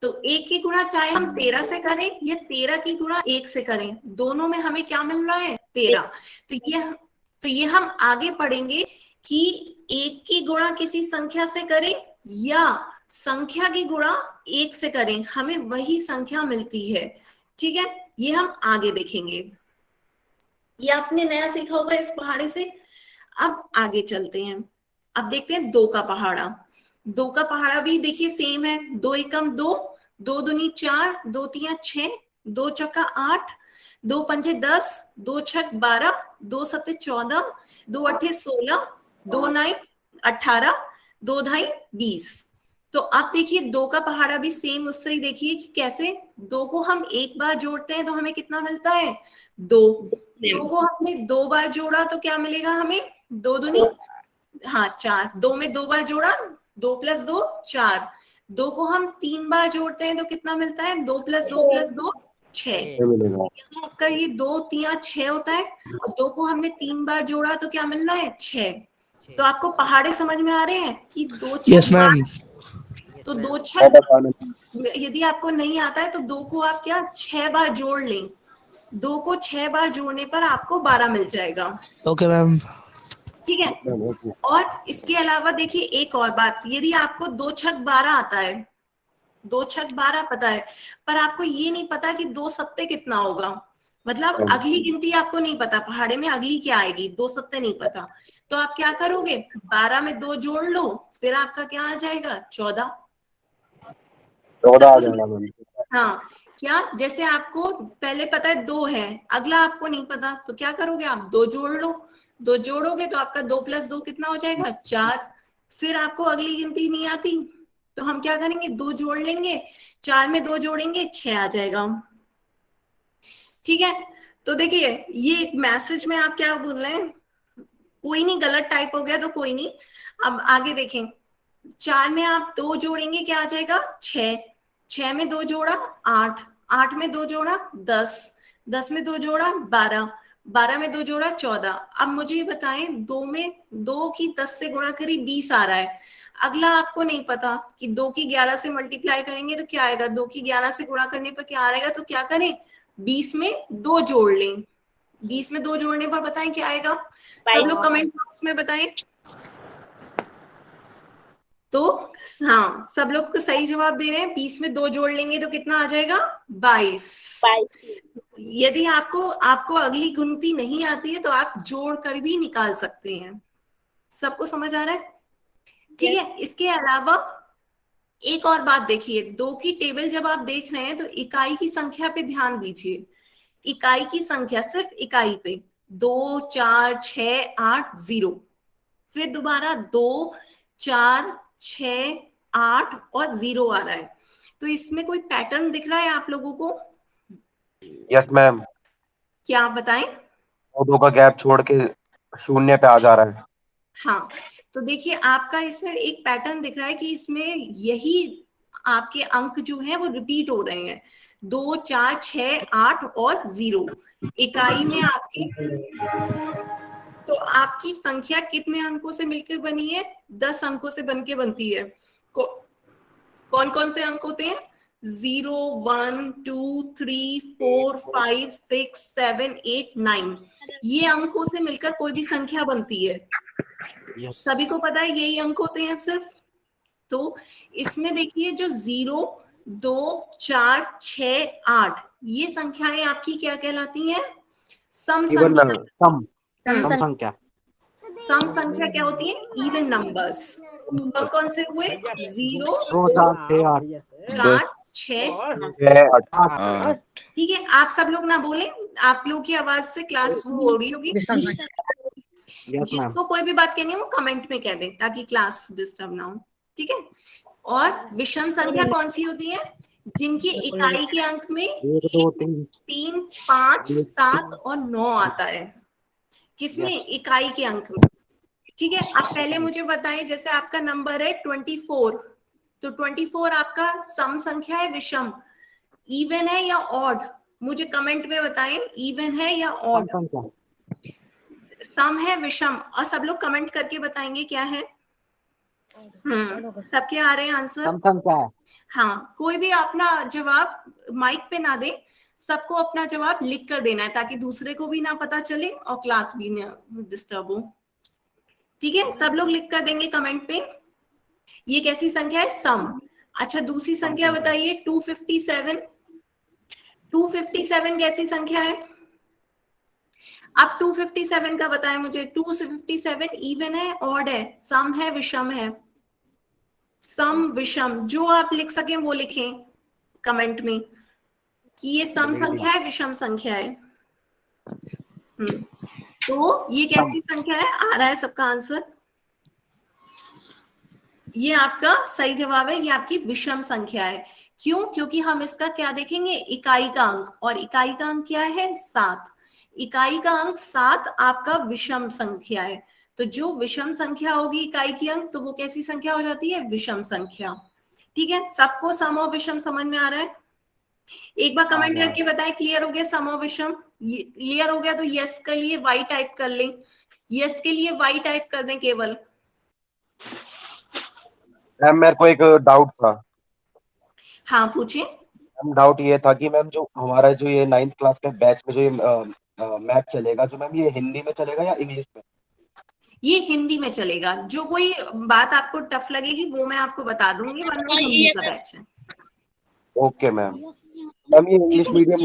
तो 1 की गुणा चाहे हम 13 से करें या 13 की गुणा 1 से करें, दोनों में हमें क्या मिल रहा है? 13। तो ये हम आगे पढ़ेंगे कि 1 की गुणा किसी संख्या से करें या संख्या की गुणा 1 से करें, हमें वही संख्या मिलती है। ठीक है, ये हम आगे देखेंगे। ये आपने नया सीखा होगा इस पहाड़े से। अब आगे चलते हैं, अब देखते हैं 2 का पहाड़ा। 2 का पहाड़ा भी देखिए सेम है। 2 एकम 2, 2 दूनी 4, 2 तिया 6, 2 चौका 8, 2 पंजे 10, 2 छक 12, 2 सत्ते 14, 2 अट्ठे 16, 2 नाई 18, 2 धाई 20। तो अब देखिए 2 का पहाड़ा भी सेम उससे ही देखिए कि कैसे 2 को हम एक बार जोड़ते हैं तो हमें कितना मिलता है? 2। 2 को हमने 2 बार जोड़ा तो क्या मिलेगा हमें? 2 दूनी 4। 2 में 2 बार जोड़ा, 2 + 2 4। 2 को हम 3 बार जोड़ते हैं तो कितना मिलता है? 2 + 2 + 2 6। आपका ये 2 तिया 6 होता है और 2 को हमने 3 बार जोड़ा तो क्या मिल रहा है? 6। तो आपको पहाड़े समझ में आ रहे हैं कि 2 यस मैम। तो 2 6, यदि आपको नहीं आता है तो 2 को आप क्या 6 बार जोड़ लें। 2 को 6 बार जोड़ने पर आपको 12 मिल जाएगा। Okay ma'am. ठीक है, और इसके अलावा देखिए एक और बात, यदि आपको 2 छक 12 आता है, 2 छक 12 पता है, पर आपको ये नहीं पता कि 2 सत्ते कितना होगा, मतलब अगली गिनती आपको नहीं पता पहाड़े में अगली क्या आएगी, 2 सत्ते नहीं पता, तो आप क्या करोगे? 12 में 2 जोड़ लो, फिर आपका क्या आ जाएगा? 14। 14 आ जाएगा। हाँ, क्या जैसे आपको पहले पता है 2 है, अगला आपको नहीं पता, तो क्या करोगे आप? 2 जोड़ लो। 2 जोड़ोगे तो आपका 2 + 2 कितना हो जाएगा? 4। फिर आपको अगली गिनती नहीं आती तो हम क्या करेंगे? 2 जोड़ लेंगे, 4 में 2 जोड़ेंगे 6 आ जाएगा। ठीक है, तो देखिए ये एक मैसेज में आप क्या बोल रहे हैं, कोई नहीं गलत टाइप हो गया तो कोई नहीं। अब आगे देखें, 4 में आप 2 जोड़ेंगे क्या आ जाएगा? 6। 6 में 2 जोड़ा 8, 8 में 2 जोड़ा 10, 10 में 2 जोड़ा 12, 12 में 2 जोड़ा 14। अब मुझे ये बताएं 2 में 2 की 10 से गुणा करी 20 आ रहा है, अगला आपको नहीं पता कि 2 की 11 से मल्टीप्लाई करेंगे तो क्या आएगा, 2 की 11 से गुणा करने पर क्या आएगा, तो क्या करें? 20 में 2 जोड़ लें। 20 में 2 जोड़ने पर बताएं क्या आएगा, सब लोग कमेंट बॉक्स में बताएं। तो हाँ, सब लोग को सही जवाब दे रहे हैं, 20 में 2 जोड़ लेंगे तो कितना आ जाएगा? 22। यदि आपको अगली गिनती नहीं आती है तो आप जोड़ कर भी निकाल सकते हैं। सबको समझ आ रहा है? ठीक है, इसके अलावा एक और बात देखिए, 2 की टेबल जब आप देख रहे हैं तो इकाई की संख्या पे ध्यान दीजिए। इकाई की संख्या सिर्फ इकाई पे 2 4 6 8 0, फिर दोबारा 2 4 6 8 और 0 आ रहा है। तो इसमें कोई पैटर्न दिख रहा है आप लोगों को? Yes ma'am. क्या बताएं? 2 का गैप छोड़ के 0 पे आ जा रहा है। हाँ, तो देखिए आपका इसमें एक पैटर्न दिख रहा है कि इसमें यही आपके अंक जो हैं वो रिपीट हो रहे हैं, 2 4 6 8 और 0 इकाई में आपके। तो आपकी संख्या कितने अंकों से मिलकर बनी है? 10 अंकों से बनके बनती है। कौन कौन से अंक होते हैं? 0 1 2 3 4 5 6 7 8 9, ये अंकों से मिलकर कोई भी संख्या बनती है। सभी को पता है यही अंक होते हैं सिर्फ। तो इसमें देखिए जो 0 2 4 6 8 ये संख्याएं आपकी क्या कहलाती हैं? सम संख्या। सम संख्या क्या होती है? Even numbers. कौन कौन से हुए? 0 4 6 8। ठीक है, आप सब लोग ना बोले, आप लोग की आवाज से क्लास वो हो रही होगी। जिसको कोई भी बात कहनी है वो कमेंट में कह दे ताकि क्लास डिस्टर्ब ना हो। ठीक है, और विषम संख्या कौन सी होती है? जिनकी इकाई के अंक में 3 5 7 और 9 आता है। किसमें? इकाई के अंक में। ठीक है, आप पहले मुझे बताएं, जैसे आपका नंबर है 24, तो 24 आपका सम संख्या है, विषम, इवन है या ऑड? मुझे कमेंट में बताएं, इवन है या ऑड? सम है, विषम, और सब लोग कमेंट करके बताएंगे क्या है। सबके आ रहे हैं आंसर? सम संख्या है। हाँ, कोई भी अपना जवाब माइक पे ना दे, सबको अपना जवाब लिख कर देना है ताकि दूसरे को भी ना पता चले और क्लास भी ना डिस्टर्ब हो। ठीक है, सब लोग लिख कर देंगे कमेंट पे। ये कैसी संख्या है? सम। अच्छा, दूसरी संख्या बताइए 257। 257 कैसी संख्या है? अब 257 का बताएं मुझे। 257 इवन है, ऑड है, सम है, विषम है? सम विषम, जो आप लिख सकें वो लिखें कमेंट में कि ये सम संख्या है, विषम संख्या है। तो ये कैसी संख्या है? आ रहा है सबका आंसर? ये आपका सही जवाब है, ये आपकी विषम संख्या है। क्यों? क्योंकि हम इसका क्या देखेंगे? इकाई का अंक, और इकाई का अंक क्या है? 7। इकाई का अंक 7 आपका विषम संख्या है। तो जो विषम संख्या होगी इकाई की अंक, तो वो कैसी संख्या हो जाती है? विषम संख्या। ठीक है, सबको सम और विषम समझ में आ रहा है? एक बार कमेंट करके बताएं क्लियर हो गया सम और विषम? क्लियर हो गया तो यस के लिए वाई टाइप कर लें। यस के लिए वाई टाइप कर दें केवल। मैम मेरे को एक डाउट था। हाँ, पूछिए। मैम डाउट ये था कि मैम जो हमारा जो ये 9th क्लास के बैच में जो ये मैथ चलेगा, जो मैम ये हिंदी में चलेगा या इंग्लिश में? ये हिंदी में चलेगा। जो कोई बात आपको टफ लगेगी वो मैं आपको बता दूंगी, वरना हिंदी का बैच है। Okay ma'am. मैम ये इंग्लिश मीडियम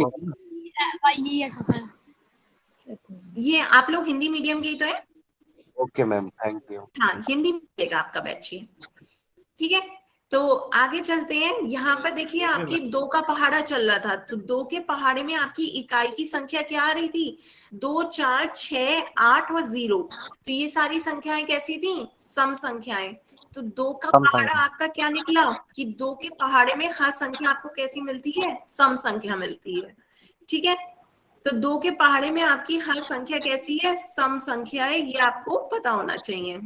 ये आप लोग हिंदी मीडियम के ही तो है? Okay ma'am, thank you. हाँ, हिंदी में चलेगा आपका बैच ये। ठीक है, तो आगे चलते हैं। यहाँ पर देखिए आपकी 2 का पहाड़ा चल रहा था, तो 2 के पहाड़े में आपकी इकाई की संख्या क्या आ रही थी? 2, 4, 6, 8 और 0। तो ये सारी संख्याएं कैसी थी? सम संख्याएं। तो 2 का पहाड़ा आपका क्या निकला कि 2 के पहाड़े में हर संख्या आपको कैसी मिलती है? सम संख्या मिलती है। ठीक है, तो 2 के पहाड़े में आपकी हर संख्या कैसी है? सम संख्या है। ये आपको पता होना चाहिए।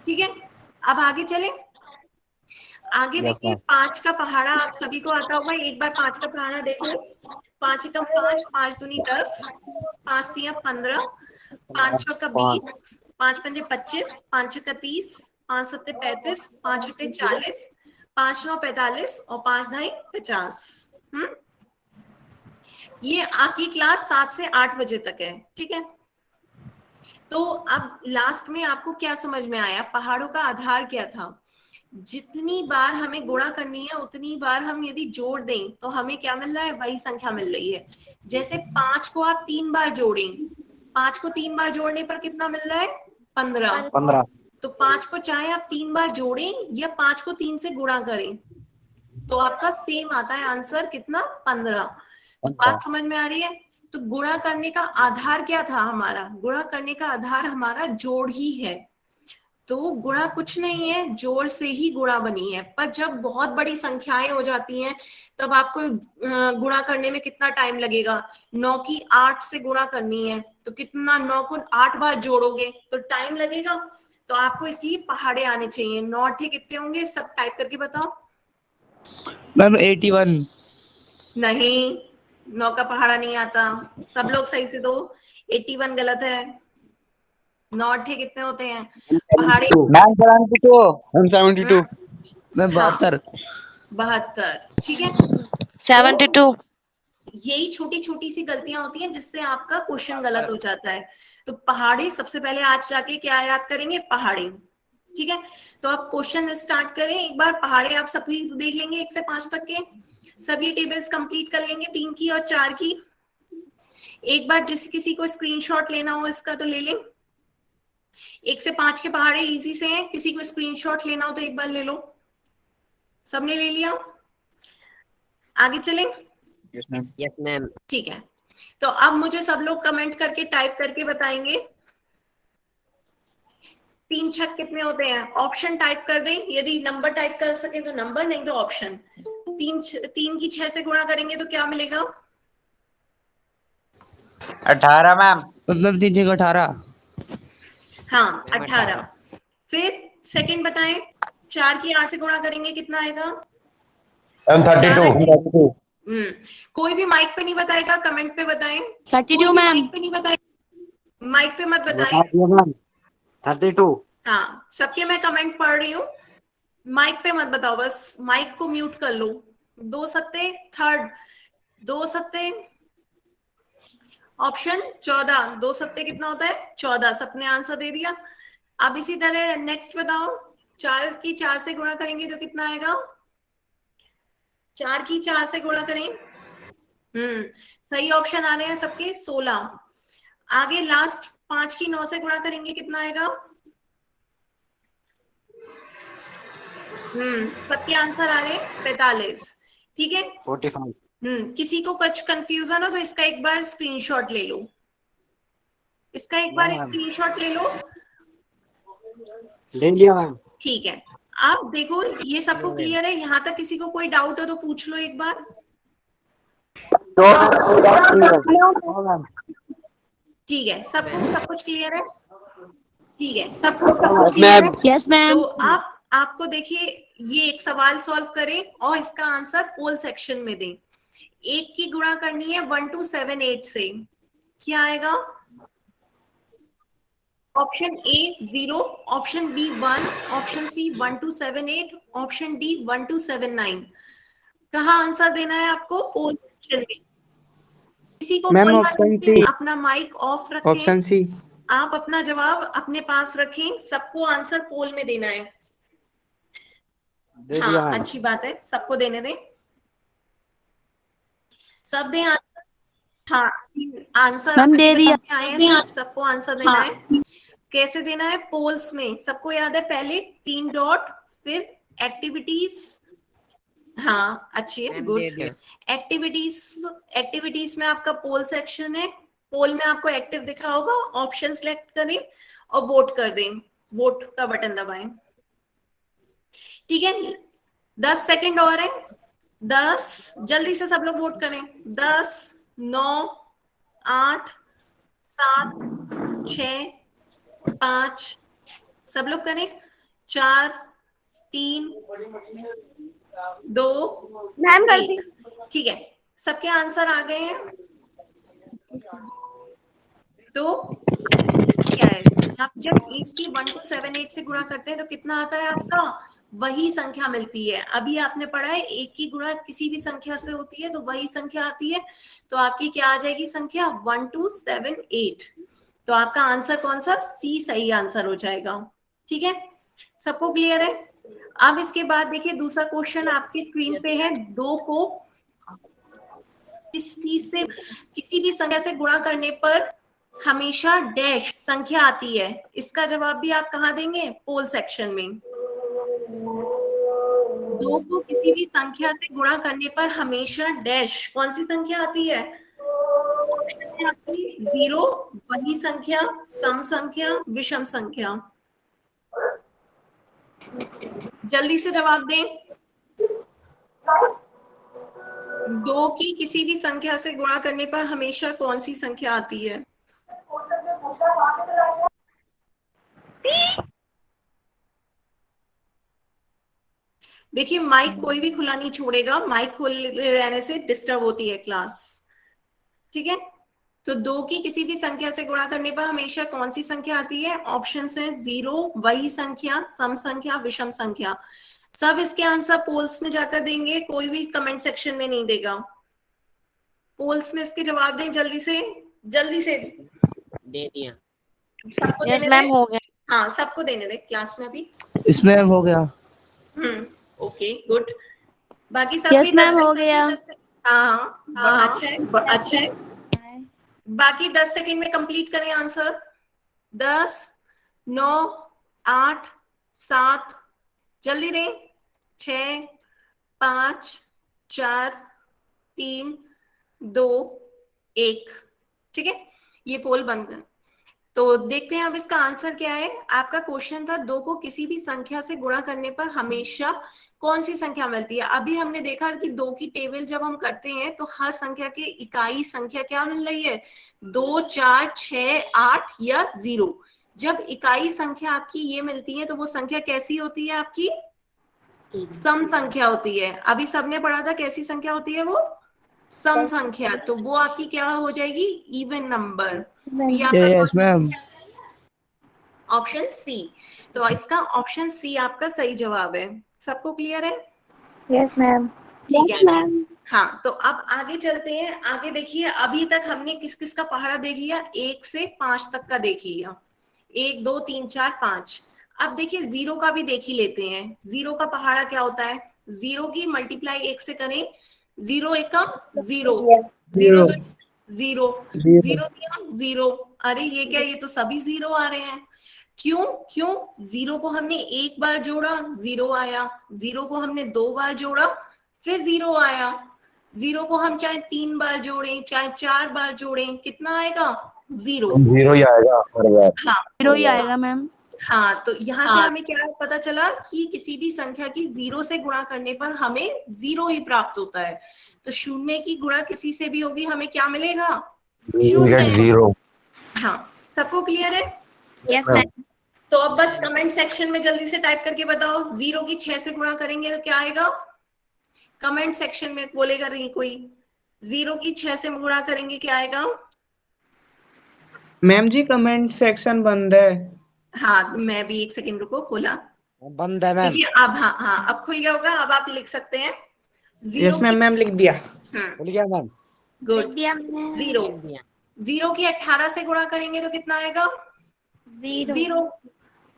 ठीक है, अब आगे चलें। आगे देखिए 5 का पहाड़ा आप सभी को आता होगा। एक बार 5 का पहाड़ा देखो। 5 एकम 5, 5 दूनी 10, 5 तिया 15, 5 चौका 20, 5 पंजे 25, 5 छक्का 30, 5 सत्ते 35, 5 अट्ठे 40, 5 9 45 और 5 ढाई 50। ये आपकी क्लास 7 से 8 बजे तक है। ठीक है, तो अब लास्ट में आपको क्या समझ में आया? पहाड़ों का आधार क्या था? जितनी बार हमें गुणा करनी है उतनी बार हम यदि जोड़ दें तो हमें क्या मिल रहा है? वही संख्या मिल रही है। जैसे 5 को आप 3 बार जोड़ें, 5 को 3 बार जोड़ने पर कितना मिल रहा है? 15। तो 5 को चाहे आप 3 बार जोड़ें या 5 को 3 से गुणा करें तो आपका सेम आता है आंसर, कितना? 15। तो बात समझ में आ रही है? तो गुणा करने का आधार क्या था हमारा? गुणा करने का आधार हमारा जोड़ ही है। तो गुणा कुछ नहीं है, जोड़ से ही गुणा बनी है। पर जब बहुत बड़ी संख्याएं हो जाती हैं तब आपको गुणा करने में कितना टाइम लगेगा? 9 की 8 से गुणा करनी है तो कितना? 9 को 8 बार जोड़ोगे तो टाइम लगेगा। तो आपको इसलिए पहाड़े आने चाहिए। 9 अट्ठे कितने होंगे? सब टाइप करके बताओ। मैम 81। नहीं, 9 का पहाड़ा नहीं आता। सब लोग सही से दो। 81 गलत है। 9 अट्ठे कितने होते हैं पहाड़े? 172। मैम 72। 72। ठीक है, 72। यही छोटी छोटी सी गलतियां होती हैं जिससे आपका क्वेश्चन गलत हो जाता है। तो पहाड़े सबसे पहले आज जाके क्या याद करेंगे? पहाड़े। ठीक है, तो आप क्वेश्चन स्टार्ट करें। एक बार पहाड़े आप सभी देख लेंगे 1 से 5 तक के सभी टेबल्स कंप्लीट कर लेंगे, 3 की और 4 की। एक बार जिस किसी को स्क्रीनशॉट लेना हो इसका तो ले लें। 1 से 5 के पहाड़े इजी से हैं, किसी को स्क्रीनशॉट लेना हो तो एक बार ले लो। सबने ले लिया? आगे चलें? Yes ma'am. ठीक है, तो अब मुझे सब लोग कमेंट करके टाइप करके बताएंगे 3 छक कितने होते हैं। ऑप्शन टाइप कर दें, यदि नंबर टाइप कर सके तो नंबर, नहीं तो ऑप्शन। 3 की 6 से गुणा करेंगे तो क्या मिलेगा? 18 मैम। मतलब 3 6 18। हाँ, 18। फिर सेकंड बताएं, 4 की 8 से गुणा करेंगे कितना आएगा? 32। कोई भी माइक पे नहीं बताएगा, कमेंट पे बताएं। 32 मैम। माइक पे नहीं बताएं, माइक पे मत बताएं। 32। हाँ, सबके मैं कमेंट पढ़ रही हूँ, माइक पे मत बताओ, बस माइक को म्यूट कर लो। 2 सत्ते थर्ड, 2 सत्ते ऑप्शन 14, 2 सत्ते कितना होता है 14, सबने आंसर दे दिया। अब इसी तरह नेक्स्ट बताओ, 4 की 4 से गुणा करेंगे तो कितना आएगा, 4 की 4 से गुणा करें, सही ऑप्शन आ रहे हैं सबके 16। आगे लास्ट 5 की 9 से गुणा करेंगे कितना आएगा, सबके आंसर आ रहे हैं 45। ठीक है, 45। किसी को कुछ कंफ्यूजन हो तो इसका एक बार स्क्रीनशॉट ले लो, इसका एक बार स्क्रीनशॉट ले लो। ले लिया मैम। ठीक है, आप देखो ये सबको क्लियर है, यहाँ तक किसी को कोई डाउट हो तो पूछ लो एक बार। ठीक है, सबको सब कुछ क्लियर है, ठीक है, सबको सब कुछ क्लियर है। Yes ma'am. तो आप आपको देखिए ये एक सवाल सॉल्व करें और इसका आंसर पोल सेक्शन में दें। 1 की गुणा करनी है 1278 से, क्या आएगा, option A 0, option B 1, option C 1278, option D 1279। कहाँ आंसर देना है आपको, पोल सेक्शन में। किसी को मैम बोलना ऑप्शन नहीं, सी। अपना माइक ऑफ रखें, ऑप्शन सी। आप अपना जवाब अपने पास रखें, सबको आंसर पोल में देना है। हाँ, अच्छी बात है, सबको देने दें, सब दें आंसर। हाँ, आंसर मैम दे दिया। आए हैं, सबको आंसर देना है। कैसे देना है, पोल्स में सबको याद है, पहले 3 डॉट, फिर एक्टिविटीज। हाँ, अच्छी है, गुड। एक्टिविटीज में आपका पोल सेक्शन है, पोल में आपको एक्टिव दिखा होगा, ऑप्शन सेलेक्ट करें और वोट कर दें, वोट का बटन दबाएं। ठीक है, 10 सेकंड और है, 10, जल्दी से सब लोग वोट करें। 10, 9, 8, 7, 6, 5, सब लोग करें, 4, 3, 2, मैम कर 1। ठीक है, सबके आंसर आ गए हैं। तो क्या है, आप जब 1 की 1278 से गुणा करते हैं तो कितना आता है आपका, वही संख्या मिलती है। अभी आपने पढ़ा है 1 की गुणा किसी भी संख्या से होती है तो वही संख्या आती है, तो आपकी क्या आ जाएगी संख्या, 1278। तो आपका आंसर कौन सा, सी सही आंसर हो जाएगा। ठीक है, सबको क्लियर है। अब इसके बाद देखिए दूसरा क्वेश्चन आपकी स्क्रीन पे है, 2 को इस चीज से किसी भी संख्या से गुणा करने पर हमेशा डैश संख्या आती है, इसका जवाब भी आप कहाँ देंगे, पोल सेक्शन में। 2 को किसी भी संख्या से गुणा करने पर हमेशा डैश कौन सी संख्या आती है, ऑप्शन है आपकी 0, वही संख्या, सम संख्या, विषम संख्या। जल्दी से जवाब दें। 2 की किसी भी संख्या से गुणा करने पर हमेशा कौन सी संख्या आती है, देखिए माइक कोई भी खुला नहीं छोड़ेगा, माइक खुले रहने से डिस्टर्ब होती है क्लास। ठीक है, तो 2 की किसी भी संख्या से गुणा करने पर हमेशा कौन सी संख्या आती है, ऑप्शन है 0, वही संख्या, सम संख्या, विषम संख्या। सब इसके आंसर पोल्स में जाकर देंगे, कोई भी कमेंट सेक्शन में नहीं देगा, पोल्स में इसके जवाब दें जल्दी से, जल्दी से। दे दिया। सबको यस देने मैम दें, हो गया। हाँ सबको देने दें क्लास में अभी। इसमें हो गया। ओके गुड, बाकी सब यस भी मैम 10 हो गया। हाँ अच्छा है, अच्छा है। बाकी 10 सेकंड में कंप्लीट करें आंसर। 10, 9, 8, 7, जल्दी दें, 6, 5, 4, 3, 2, 1। ठीक है, ये पोल बंद कर। तो देखते हैं अब इसका आंसर क्या है। आपका क्वेश्चन था 2 को किसी भी संख्या से गुणा करने पर हमेशा कौन सी संख्या मिलती है। अभी हमने देखा कि 2 की टेबल जब हम करते हैं तो हर संख्या के इकाई संख्या क्या मिल रही है, 2, 4, 6, 8 या 0। जब इकाई संख्या आपकी ये मिलती है तो वो संख्या कैसी होती है आपकी, सम संख्या होती है। अभी सबने पढ़ा था कैसी संख्या होती है वो, सम संख्या। तो वो आपकी क्या हो जाएगी, even number. Yes ma'am. Option C. तो इसका ऑप्शन सी आपका सही जवाब है। सबको क्लियर है? Yes ma'am. ठीक है हाँ, तो अब आगे चलते हैं। आगे देखिए, अभी तक हमने किस किस का पहाड़ा देख लिया, 1 से 5 तक का देख लिया, 1 2 3 4 5। अब देखिए जीरो का भी देख ही लेते हैं। जीरो का पहाड़ा क्या होता है? जीरो की मल्टीप्लाई 1 से करें, जीरो एकम जीरो, जीरो जीरो, जीरो दिया जीरो। अरे ये क्या, ये तो सभी जीरो आ रहे हैं। क्यों? क्यों? जीरो को हमने एक बार जोड़ा, जीरो आया। जीरो को हमने 2 बार जोड़ा, फिर जीरो आया। जीरो को हम चाहे 3 बार जोड़ें, चाहे 4 बार जोड़ें, कितना आएगा? जीरो। जीरो ही आएगा हर बार। हाँ, जीरो ही आएगा मैम। हाँ, तो यहाँ से हमें क्या पता चला कि किसी भी संख्या की जीरो से गुणा करने पर हमें जीरो ही प्राप्त होता है। तो शून्य की गुणा किसी से भी होगी, हमें क्या मिलेगा? शून्य। जीरो। हाँ, सबको क्लियर है? Yes ma'am. तो अब बस कमेंट सेक्शन में जल्दी से टाइप करके बताओ, जीरो की 6 से गुणा करेंगे तो क्या आएगा? कमेंट सेक्शन में बोलेगा नहीं कोई। जीरो की 6 से गुणा करेंगे क्या आएगा? मैम जी कमेंट सेक्शन बंद है। हाँ, मैं भी 1 सेकंड रुको, खोला। बंद है मैम। देखिए अब, हाँ अब खुल गया होगा। अब आप लिख सकते हैं जीरो यस मैम, मैम लिख दिया। खुल गया मैम। गुड। दिया मैम। जीरो, जीरो की 18 से गुणा करेंगे तो कितना आएगा? जीरो।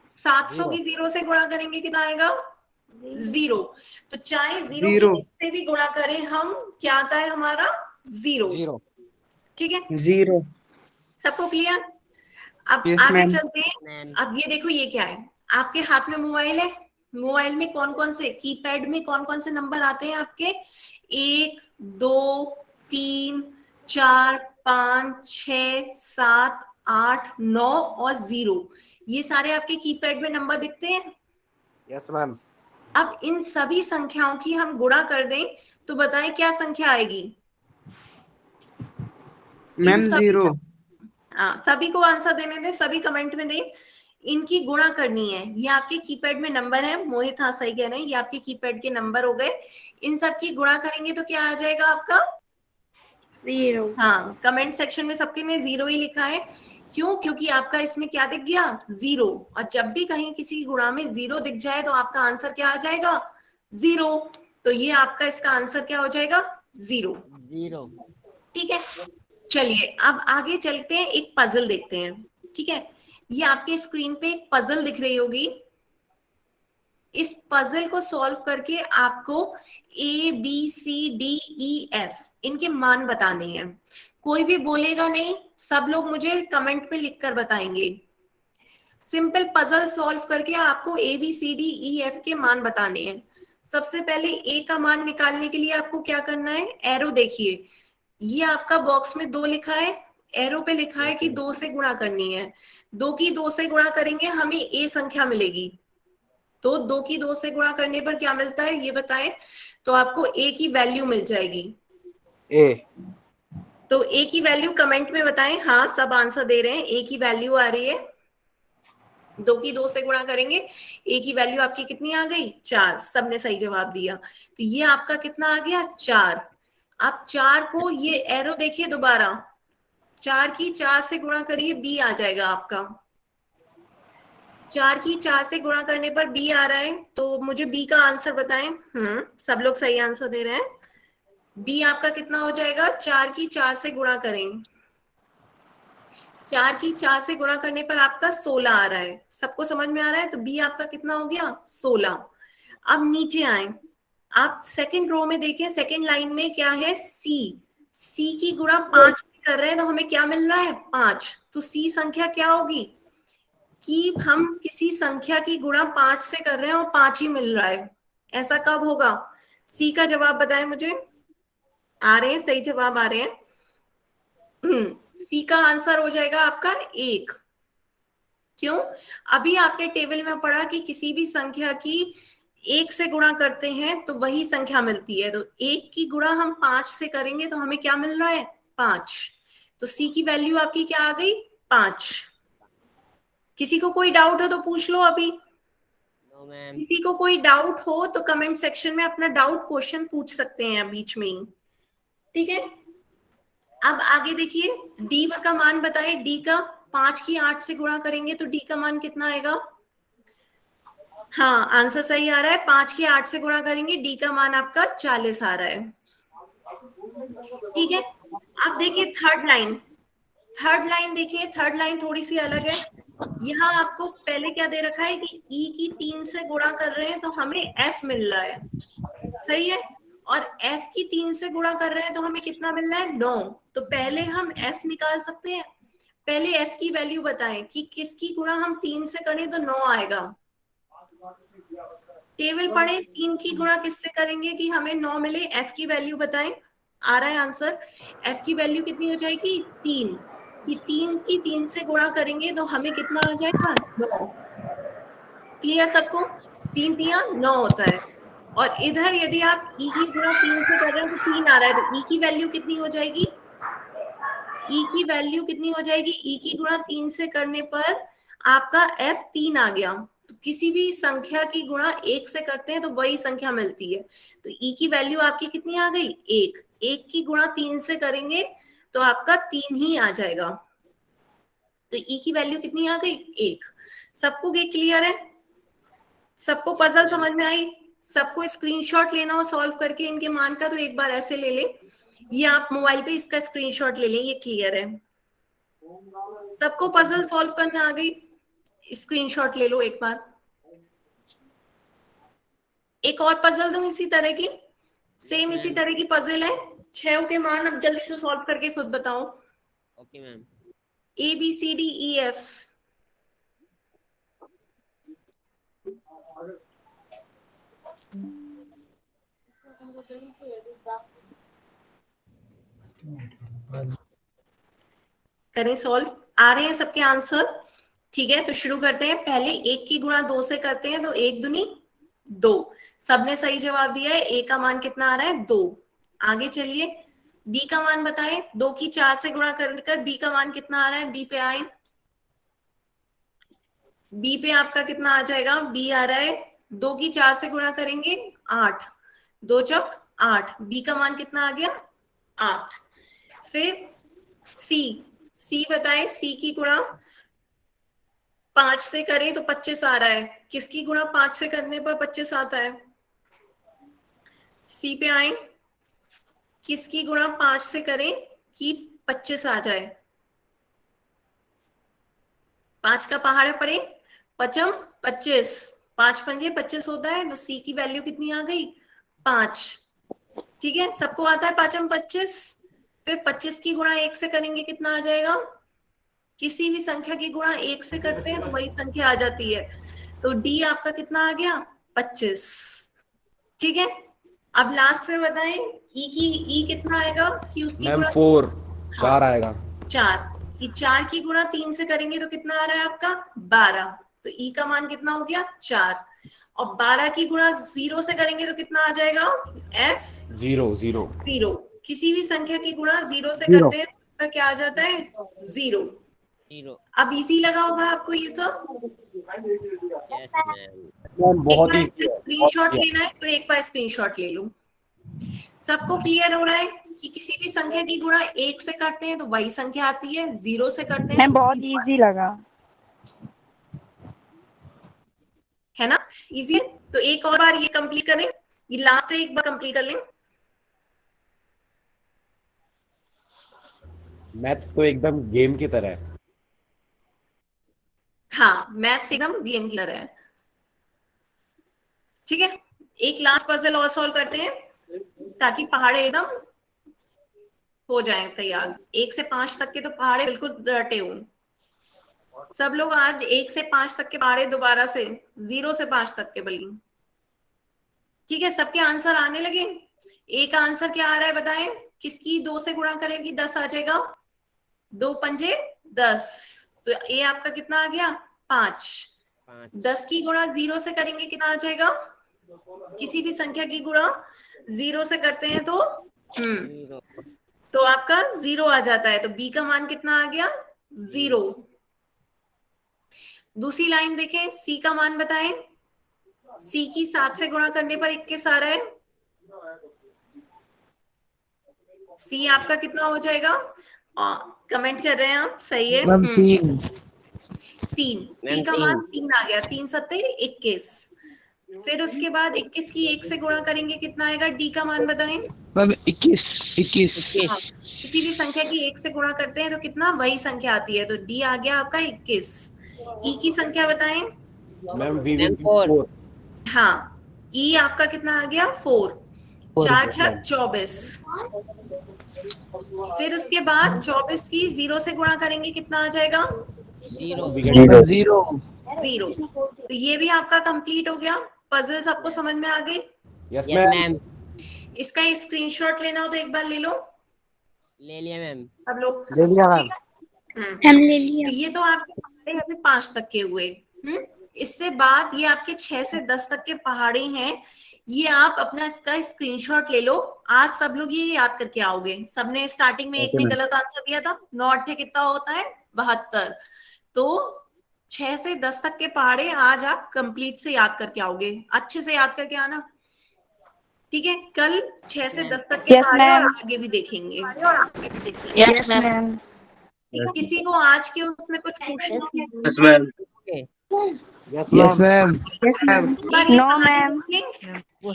700 की जीरो से गुणा करेंगे कितना आएगा? जीरो। तो चाहे जीरो की जीरो। किससे भी गुणा करें हम, क्या आता है हमारा? जीरो। जीरो। ठीक है, जीरो। सबको क्लियर? अब यस आगे मैम। चलते हैं। अब ये देखो, ये क्या है? आपके हाथ में मोबाइल है। मोबाइल में कौन कौन से, कीपैड में कौन कौन से नंबर आते हैं आपके? 1 2 3 4 5 6 7 8 9 और 0। ये सारे आपके कीपैड में नंबर दिखते हैं। Yes ma'am. अब इन सभी संख्याओं की हम गुणा कर दें तो बताएं क्या संख्या आएगी? Ma'am zero. हाँ, सभी को आंसर देने दें, सभी कमेंट में दें। इनकी गुणा करनी है। ये आपके कीपैड में नंबर है, मोहित हाँ सही कह रहे हैं, ये आपके कीपैड के नंबर हो गए। इन सब की गुणा करेंगे तो क्या आ जाएगा आपका? जीरो। हाँ, कमेंट सेक्शन में सबके ने जीरो ही लिखा है। क्यों? क्योंकि आपका इसमें क्या दिख गया? जीरो। और जब भी कहीं किसी गुणा में जीरो दिख जाए तो आपका आंसर क्या आ जाएगा? जीरो। तो ये आपका इसका आंसर क्या हो जाएगा? जीरो। जीरो। ठीक है, चलिए अब आगे चलते हैं, एक पजल देखते हैं। ठीक है, ये आपके स्क्रीन पे एक पजल दिख रही होगी। इस पजल को सॉल्व करके आपको A B C D E F इनके मान बताने हैं। कोई भी बोलेगा नहीं, सब लोग मुझे कमेंट में लिखकर बताएंगे। सिंपल पजल सॉल्व करके आपको A B C D E F के मान बताने हैं। सबसे पहले A का मान निकालने के लिए आपको क्या करना है? एरो देखिए, ये आपका बॉक्स में 2 लिखा है, एरो पे लिखा है कि 2 से गुणा करनी है। 2 की 2 से गुणा करेंगे हमें A संख्या मिलेगी। तो 2 की 2 से गुणा करने पर क्या मिलता है ये बताएं? तो आपको A की वैल्यू मिल जाएगी। ए। तो A की वैल्यू कमेंट में बताएं। हाँ, सब आंसर दे रहे हैं, A की वैल्यू आ रही है। 2 की 2 से गुणा करेंगे, A की वैल्यू आपकी कितनी आ गई? 4। सबने सही जवाब दिया। तो ये आपका कितना आ गया? 4। आप 4 को, ये एरो देखिए दोबारा, 4 की 4 से गुणा करिए, B आ जाएगा आपका। 4 की 4 से गुणा करने पर B आ रहा है, तो मुझे B का आंसर बताएं। सब लोग सही आंसर दे रहे हैं। B आपका कितना हो जाएगा? 4 की 4 से गुणा करें, 4 की 4 से गुणा करने पर आपका 16 आ रहा है। सबको समझ में आ रहा है? तो B आपका कितना हो गया? 16। अब नीचे आए, आप सेकंड रो में देखें, सेकंड लाइन में क्या है? C की गुणा 5 से कर रहे हैं तो हमें क्या मिल रहा है? 5। तो C संख्या क्या होगी? कि हम किसी संख्या की गुणा 5 से कर रहे हैं और 5 ही मिल रहा है। ऐसा कब होगा? C का जवाब बताएं मुझे। आ रहे हैं सही जवाब आ रहे हैं। C का आंसर हो जाएगा आपका 1। क्यों? अभी आपने टेबल में पढ़ा कि किसी भी संख्या की 1 से गुणा करते हैं तो वही संख्या मिलती है। तो 1 की गुणा हम 5 से करेंगे तो हमें क्या मिल रहा है? 5। तो C की वैल्यू आपकी क्या आ गई? 5। किसी को कोई डाउट हो तो पूछ लो अभी। No ma'am. किसी को कोई डाउट हो तो कमेंट सेक्शन में अपना डाउट क्वेश्चन पूछ सकते हैं बीच में ही। ठीक है, अब आगे देखिए, D का मान बताएं। D का 5 की 8 से गुणा करेंगे तो डी का मान कितना आएगा? हाँ, आंसर सही आ रहा है। 5 की 8 से गुणा करेंगे, डी का मान आपका 40 आ रहा है। ठीक है, अब देखिए थर्ड लाइन देखिए, थर्ड लाइन थोड़ी सी अलग है। यहाँ आपको पहले क्या दे रखा है कि ई की 3 से गुणा कर रहे हैं तो हमें एफ मिल रहा है, सही है, और एफ की 3 से गुणा कर रहे हैं तो हमें कितना मिल रहा है? 9। तो पहले हम एफ निकाल सकते हैं। पहले एफ की वैल्यू बताएं कि किसकी गुणा हम 3 से करें तो 9 आएगा। टेबल पढ़े, 3 की गुणा किससे करेंगे कि हमें 9 मिले? एफ की वैल्यू बताएं। आ रहा है आंसर। एफ की वैल्यू कितनी हो जाएगी? 3 कि 3 की 3 से गुणा करेंगे तो हमें कितना आ जाएगा? 9। क्लियर सबको? 3 तिया 9 होता है। और इधर यदि आप ई की गुणा 3 से कर रहे हैं तो 3 आ रहा है, तो ई की वैल्यू कितनी हो जाएगी? ई की वैल्यू कितनी हो जाएगी? ई की गुणा 3 से करने पर आपका एफ 3 आ गया। तो किसी भी संख्या की गुणा 1 से करते हैं तो वही संख्या मिलती है। तो ई की वैल्यू आपकी कितनी आ गई? 1। 1 की गुणा 3 से करेंगे तो आपका 3 ही आ जाएगा। तो ई की वैल्यू कितनी आ गई? 1। सबको ये क्लियर है? सबको पजल समझ में आई? सबको स्क्रीनशॉट लेना हो सॉल्व करके इनके मान का तो एक बार ऐसे ले ले, ये आप मोबाइल पे इसका स्क्रीनशॉट ले लें, ये क्लियर है। सबको पजल सॉल्व करना आ गई? स्क्रीनशॉट ले लो एक बार। एक और पजल दूं इसी तरह की, सेम इसी तरह की पजल है। 6 के मान अब जल्दी से सॉल्व करके खुद बताओ। Okay ma'am. A B C D E F. करें सॉल्व। आ रहे हैं सबके आंसर? ठीक है, तो शुरू करते हैं। पहले 1 की गुणा 2 से करते हैं तो 1 दूनी 2। सबने सही जवाब दिया है। ए का मान कितना आ रहा है? 2। आगे चलिए, बी का मान बताएं। 2 की 4 से गुणा कर बी का मान कितना आ रहा है? बी पे आए। बी पे आपका कितना आ जाएगा? बी आ रहा है 2 की 4 से गुणा करेंगे 8। 2 चौक 8। बी का मान कितना आ गया? 8। फिर सी बताएं। सी की गुणा 5 से करें तो 25 आ रहा है। किसकी गुणा 5 से करने पर 25 आता है? सी पे आए। किसकी गुणा 5 से करें कि 25 आ जाए? 5 का पहाड़ पड़े, पचम 25। 5 पंजे 25 होता है, तो सी की वैल्यू कितनी आ गई? 5। ठीक है, सबको आता है पाचम 25। फिर 25 की गुणा 1 से करेंगे कितना आ जाएगा? किसी भी संख्या की गुणा 1 से करते हैं तो वही संख्या आ जाती है। तो डी आपका कितना आ गया? 25। ठीक है, अब लास्ट में बताएं ई कितना आएगा कि उसकी मैम गुणा 4 4 आएगा। 4 कि 4 की गुणा 3 से करेंगे तो कितना आ रहा है आपका? 12। तो ई का मान कितना हो गया? 4। और 12 की गुणा 0 से करेंगे तो कितना आ जाएगा? एफ 0। किसी भी संख्या की गुणा 0 से करते हैं तो क्या आ जाता है? 0। अब इजी लगा होगा आपको ये सब? Yes ma'am. मैम बहुत ही स्क्रीनशॉट लेना है तो एक बार स्क्रीनशॉट ले लो। सबको क्लियर हो रहा है कि किसी भी संख्या की गुणा 1 से करते हैं तो वही संख्या आती है, 0 से करते हैं बहुत इजी लगा है ना? इजी है। तो एक और बार ये कंप्लीट करें, ये लास्ट एक बार कंप्लीट कर लें। मैथ्स तो एकदम गेम की तरह है। हाँ, मैथ्स एकदम गेम की तरह है। ठीक है, एक लास्ट पजल और सॉल्व करते हैं ताकि पहाड़े एकदम हो जाए तैयार। 1 से 5 तक के तो पहाड़े बिल्कुल रटे हो। सब लोग आज 1 से 5 तक के पहाड़े दोबारा से 0 से 5 तक के बली। ठीक है, सबके आंसर आने लगे। ए का आंसर क्या आ रहा है बताएं? किसकी 2 से गुणा करेगी 10 आ जाएगा? 2 पंजे 10। तो ए आपका कितना आ गया? 5। 10 की गुणा 0 से करेंगे कितना आ जाएगा? किसी भी संख्या की गुणा 0 से करते हैं तो आपका 0 आ जाता है। तो बी का मान कितना आ गया? 0। दूसरी लाइन देखें, सी का मान बताएं। सी की 7 से गुणा करने पर 21 आ रहा है। सी आपका कितना हो जाएगा? कमेंट कर रहे हैं आप, सही है। मैम 3। 3, सी मैम का 3। मान 3 आ गया, 3 सत्ते 21। फिर उसके बाद 21 की 1 से गुणा करेंगे, कितना आएगा? डी का मान बताएं। मैम 21। 21। हाँ, किसी भी संख्या की 1 से गुणा करते हैं तो कितना, वही संख्या आती है, तो डी आ गया आपका 21। ई की संख्या बताएं। Ma'am we ma'am will 4। 4। हाँ, ई आपका कितना आ गया? 4। 4 छक 24। फिर उसके बाद 24 की 0 से गुणा करेंगे, कितना आ जाएगा? 0। 0। 0। तो ये भी आपका कंप्लीट हो गया। पजल्स आपको समझ में आ गई? Yes yes ma'am. मैम। इसका एक स्क्रीनशॉट लेना हो तो एक बार ले लो ले लिया मैम। सब लोग। ले लिया मैम। हम ले लिया। तो ये तो आपके पहाड़े अभी 5 तक के हुए। इससे बाद ये आपके 6 से 10 तक के पहाड़े हैं। ये आप अपना इसका स्क्रीनशॉट ले लो। आज सब लोग ये याद करके आओगे। सबने स्टार्टिंग में एक ने गलत आंसर दिया था। 9 8 कितना होता है? 72। तो 6 से 10 तक के पहाड़े आज आप कंप्लीट से याद करके आओगे। अच्छे से याद करके आना, ठीक है? कल 6 से 10 तक के पहाड़े और आगे भी देखेंगे। Yes ma'am. किसी को आज के उसमें कुछ पूछना है? Yes ma'am. Okay. Yes ma'am. No ma'am.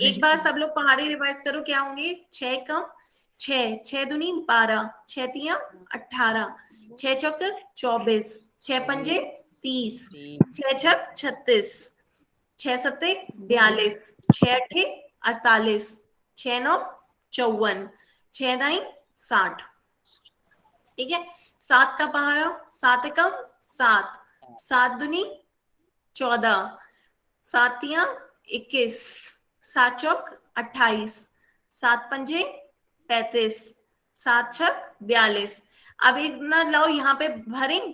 एक बार सब लोग पहाड़ी रिवाइज करो, क्या होंगे? 6 कम 6, 6 दूनी 12, 6 तिया 18, 6 चौक 24, 6 पंजे 30, 6 छक 36, 6 सत्ते 42, 6 अट्ठे 48, 6 9 54, 6 दाई 60। ठीक है? 7 का पहाड़ा, 7 कम 7, 7 दूनी 14, 7 तिया 21, 7 चौक 28, 7 पंजे 35, 7 छक 42। अब एक ना लाओ यहाँ पे भरें,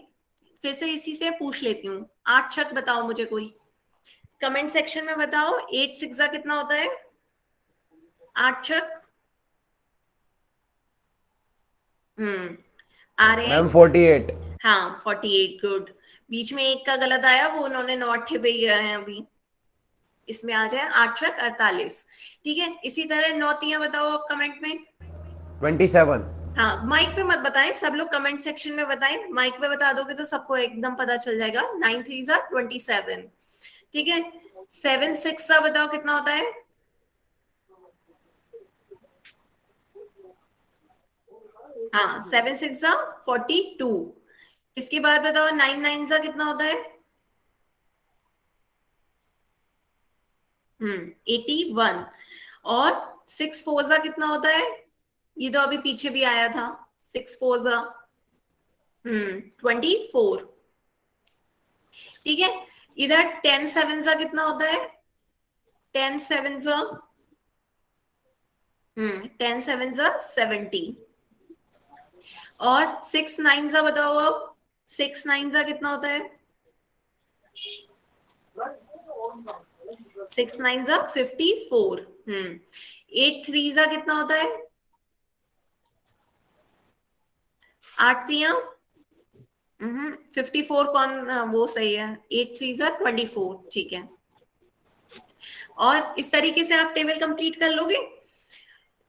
फिर से इसी से पूछ लेती हूँ। 8 छक बताओ मुझे कोई, कमेंट सेक्शन में बताओ। 8 6 कितना होता है? 8 छक आ रहे हैं मैम 48। हाँ 48, गुड। बीच में एक का गलत आया, वो उन्होंने 9 8 पे ही गए हैं अभी। इसमें आ जाए 8 छक 48। ठीक है? इसी तरह 9 तिया बताओ आप कमेंट में। 27। हाँ, माइक पे मत बताएं, सब लोग कमेंट सेक्शन में बताएं। माइक पे बता दोगे तो सबको एकदम पता चल जाएगा। 9 3 27। ठीक है? 7 6 बताओ कितना होता है? हाँ, 7 6 42। इसके बाद बताओ 9 9 कितना होता है? 81। और 6 4 कितना होता है? ये तो अभी पीछे भी आया था। 6 4 24। ठीक है? इधर 10 7 कितना होता है? 10 7 10 7 70। और 6 9 बताओ अब। 6 9 कितना होता है? 6 9 54। 8 3 कितना होता है? 8 तिया 54 कौन? वो सही है। 8 3 24। ठीक है? और इस तरीके से आप टेबल कंप्लीट कर लोगे।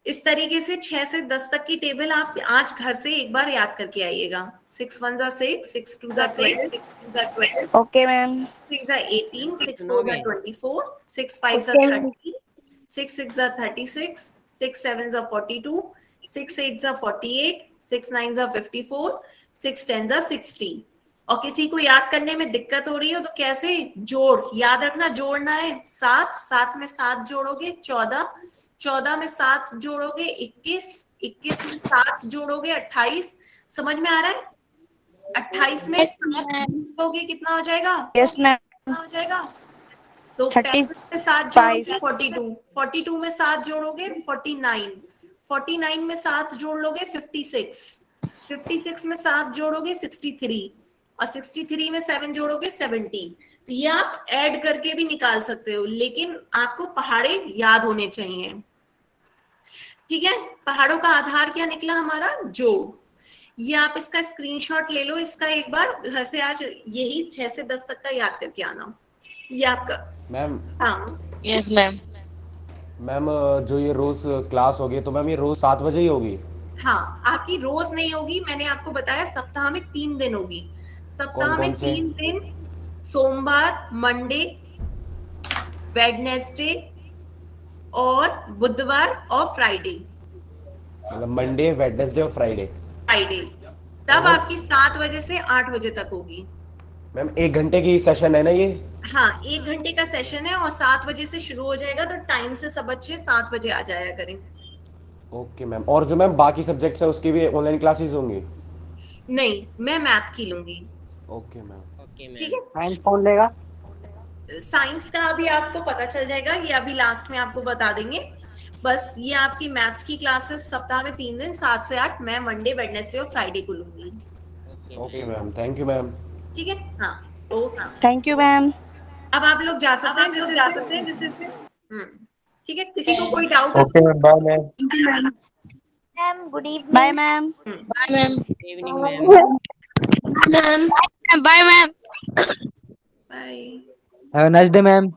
इस तरीके से 6 से 10 तक की टेबल आप आज घर से एक बार याद करके आइएगा। 6 1 6, 6 2 12, ओके मैम। 3 18, 6 4 24, 6 5 30, 6 6 36, 6 7 42, 6 8 48, 6 9 54, 6 10 60। और किसी को याद करने में दिक्कत हो रही हो तो कैसे? जोड़ याद रखना, जोड़ना है। 7 7 में 7 जोड़ोगे 14, 14 में 7 जोड़ोगे 21, 21 में 7 जोड़ोगे 28। समझ में आ रहा है? 28 में 7 जोड़ोगे कितना हो जाएगा? Yes ma'am. तो 35 में 7 जोड़ोगे 42, 42 में 7 जोड़ोगे 49, 49 में 7 जोड़ लोगे 56, 56 में 7 जोड़ोगे 63, और 63 में 7 जोड़ोगे 70। तो ये आप ऐड करके भी निकाल सकते हो, लेकिन आपको पहाड़े याद होने चाहिए। ठीक है? पहाड़ों का आधार क्या निकला हमारा? जोड़। ये आप इसका स्क्रीनशॉट ले लो। इसका एक बार घर से आज यही 6 से 10 तक का याद करके आना। ये आपका मैम। हाँ यस मैम। मैम जो ये रोज क्लास होगी तो मैम ये रोज 7 बजे ही होगी? हाँ, आप आपकी रोज नहीं होगी, मैंने आपको बताया सप्ताह में 3 दिन होगी। सप्ताह में कौन-कौन से? 3 दिन, सोमवार, मंडे, वेडनेसडे और बुधवार और फ्राइडे। मतलब मंडे, वेडनेसडे और फ्राइडे। तब आपकी 7 बजे से 8 बजे तक होगी। मैम 1 घंटे की सेशन है ना ये? हाँ, 1 घंटे का सेशन है और 7 बजे से शुरू हो जाएगा, तो टाइम से सब बच्चे 7 बजे आ जाया करें। Okay ma'am. और जो मैम बाकी सब्जेक्ट्स है उसकी भी ऑनलाइन क्लासेस होंगी? नहीं, मैं मैथ की लूंगी। Okay ma'am. ओके ठीक मैम। है, साइंस कौन लेगा? साइंस का अभी आपको पता चल जाएगा, ये अभी लास्ट में आपको बता देंगे। बस ये आपकी मैथ्स की क्लासेस सप्ताह में 3 दिन 7 से 8 मैं मंडे, वेडनेसडे और फ्राइडे को लूंगी। Okay ma'am, thank you ma'am. ठीक है, हाँ, ओके। Thank you ma'am. अब आप लोग जा सकते हैं जिससे से। ठीक है, किसी को कोई doubt? Okay ma'am, bye ma'am. Ma'am good evening. Bye ma'am. Bye ma'am. Good evening ma'am. Ma'am bye ma'am. Bye. Have a nice day ma'am.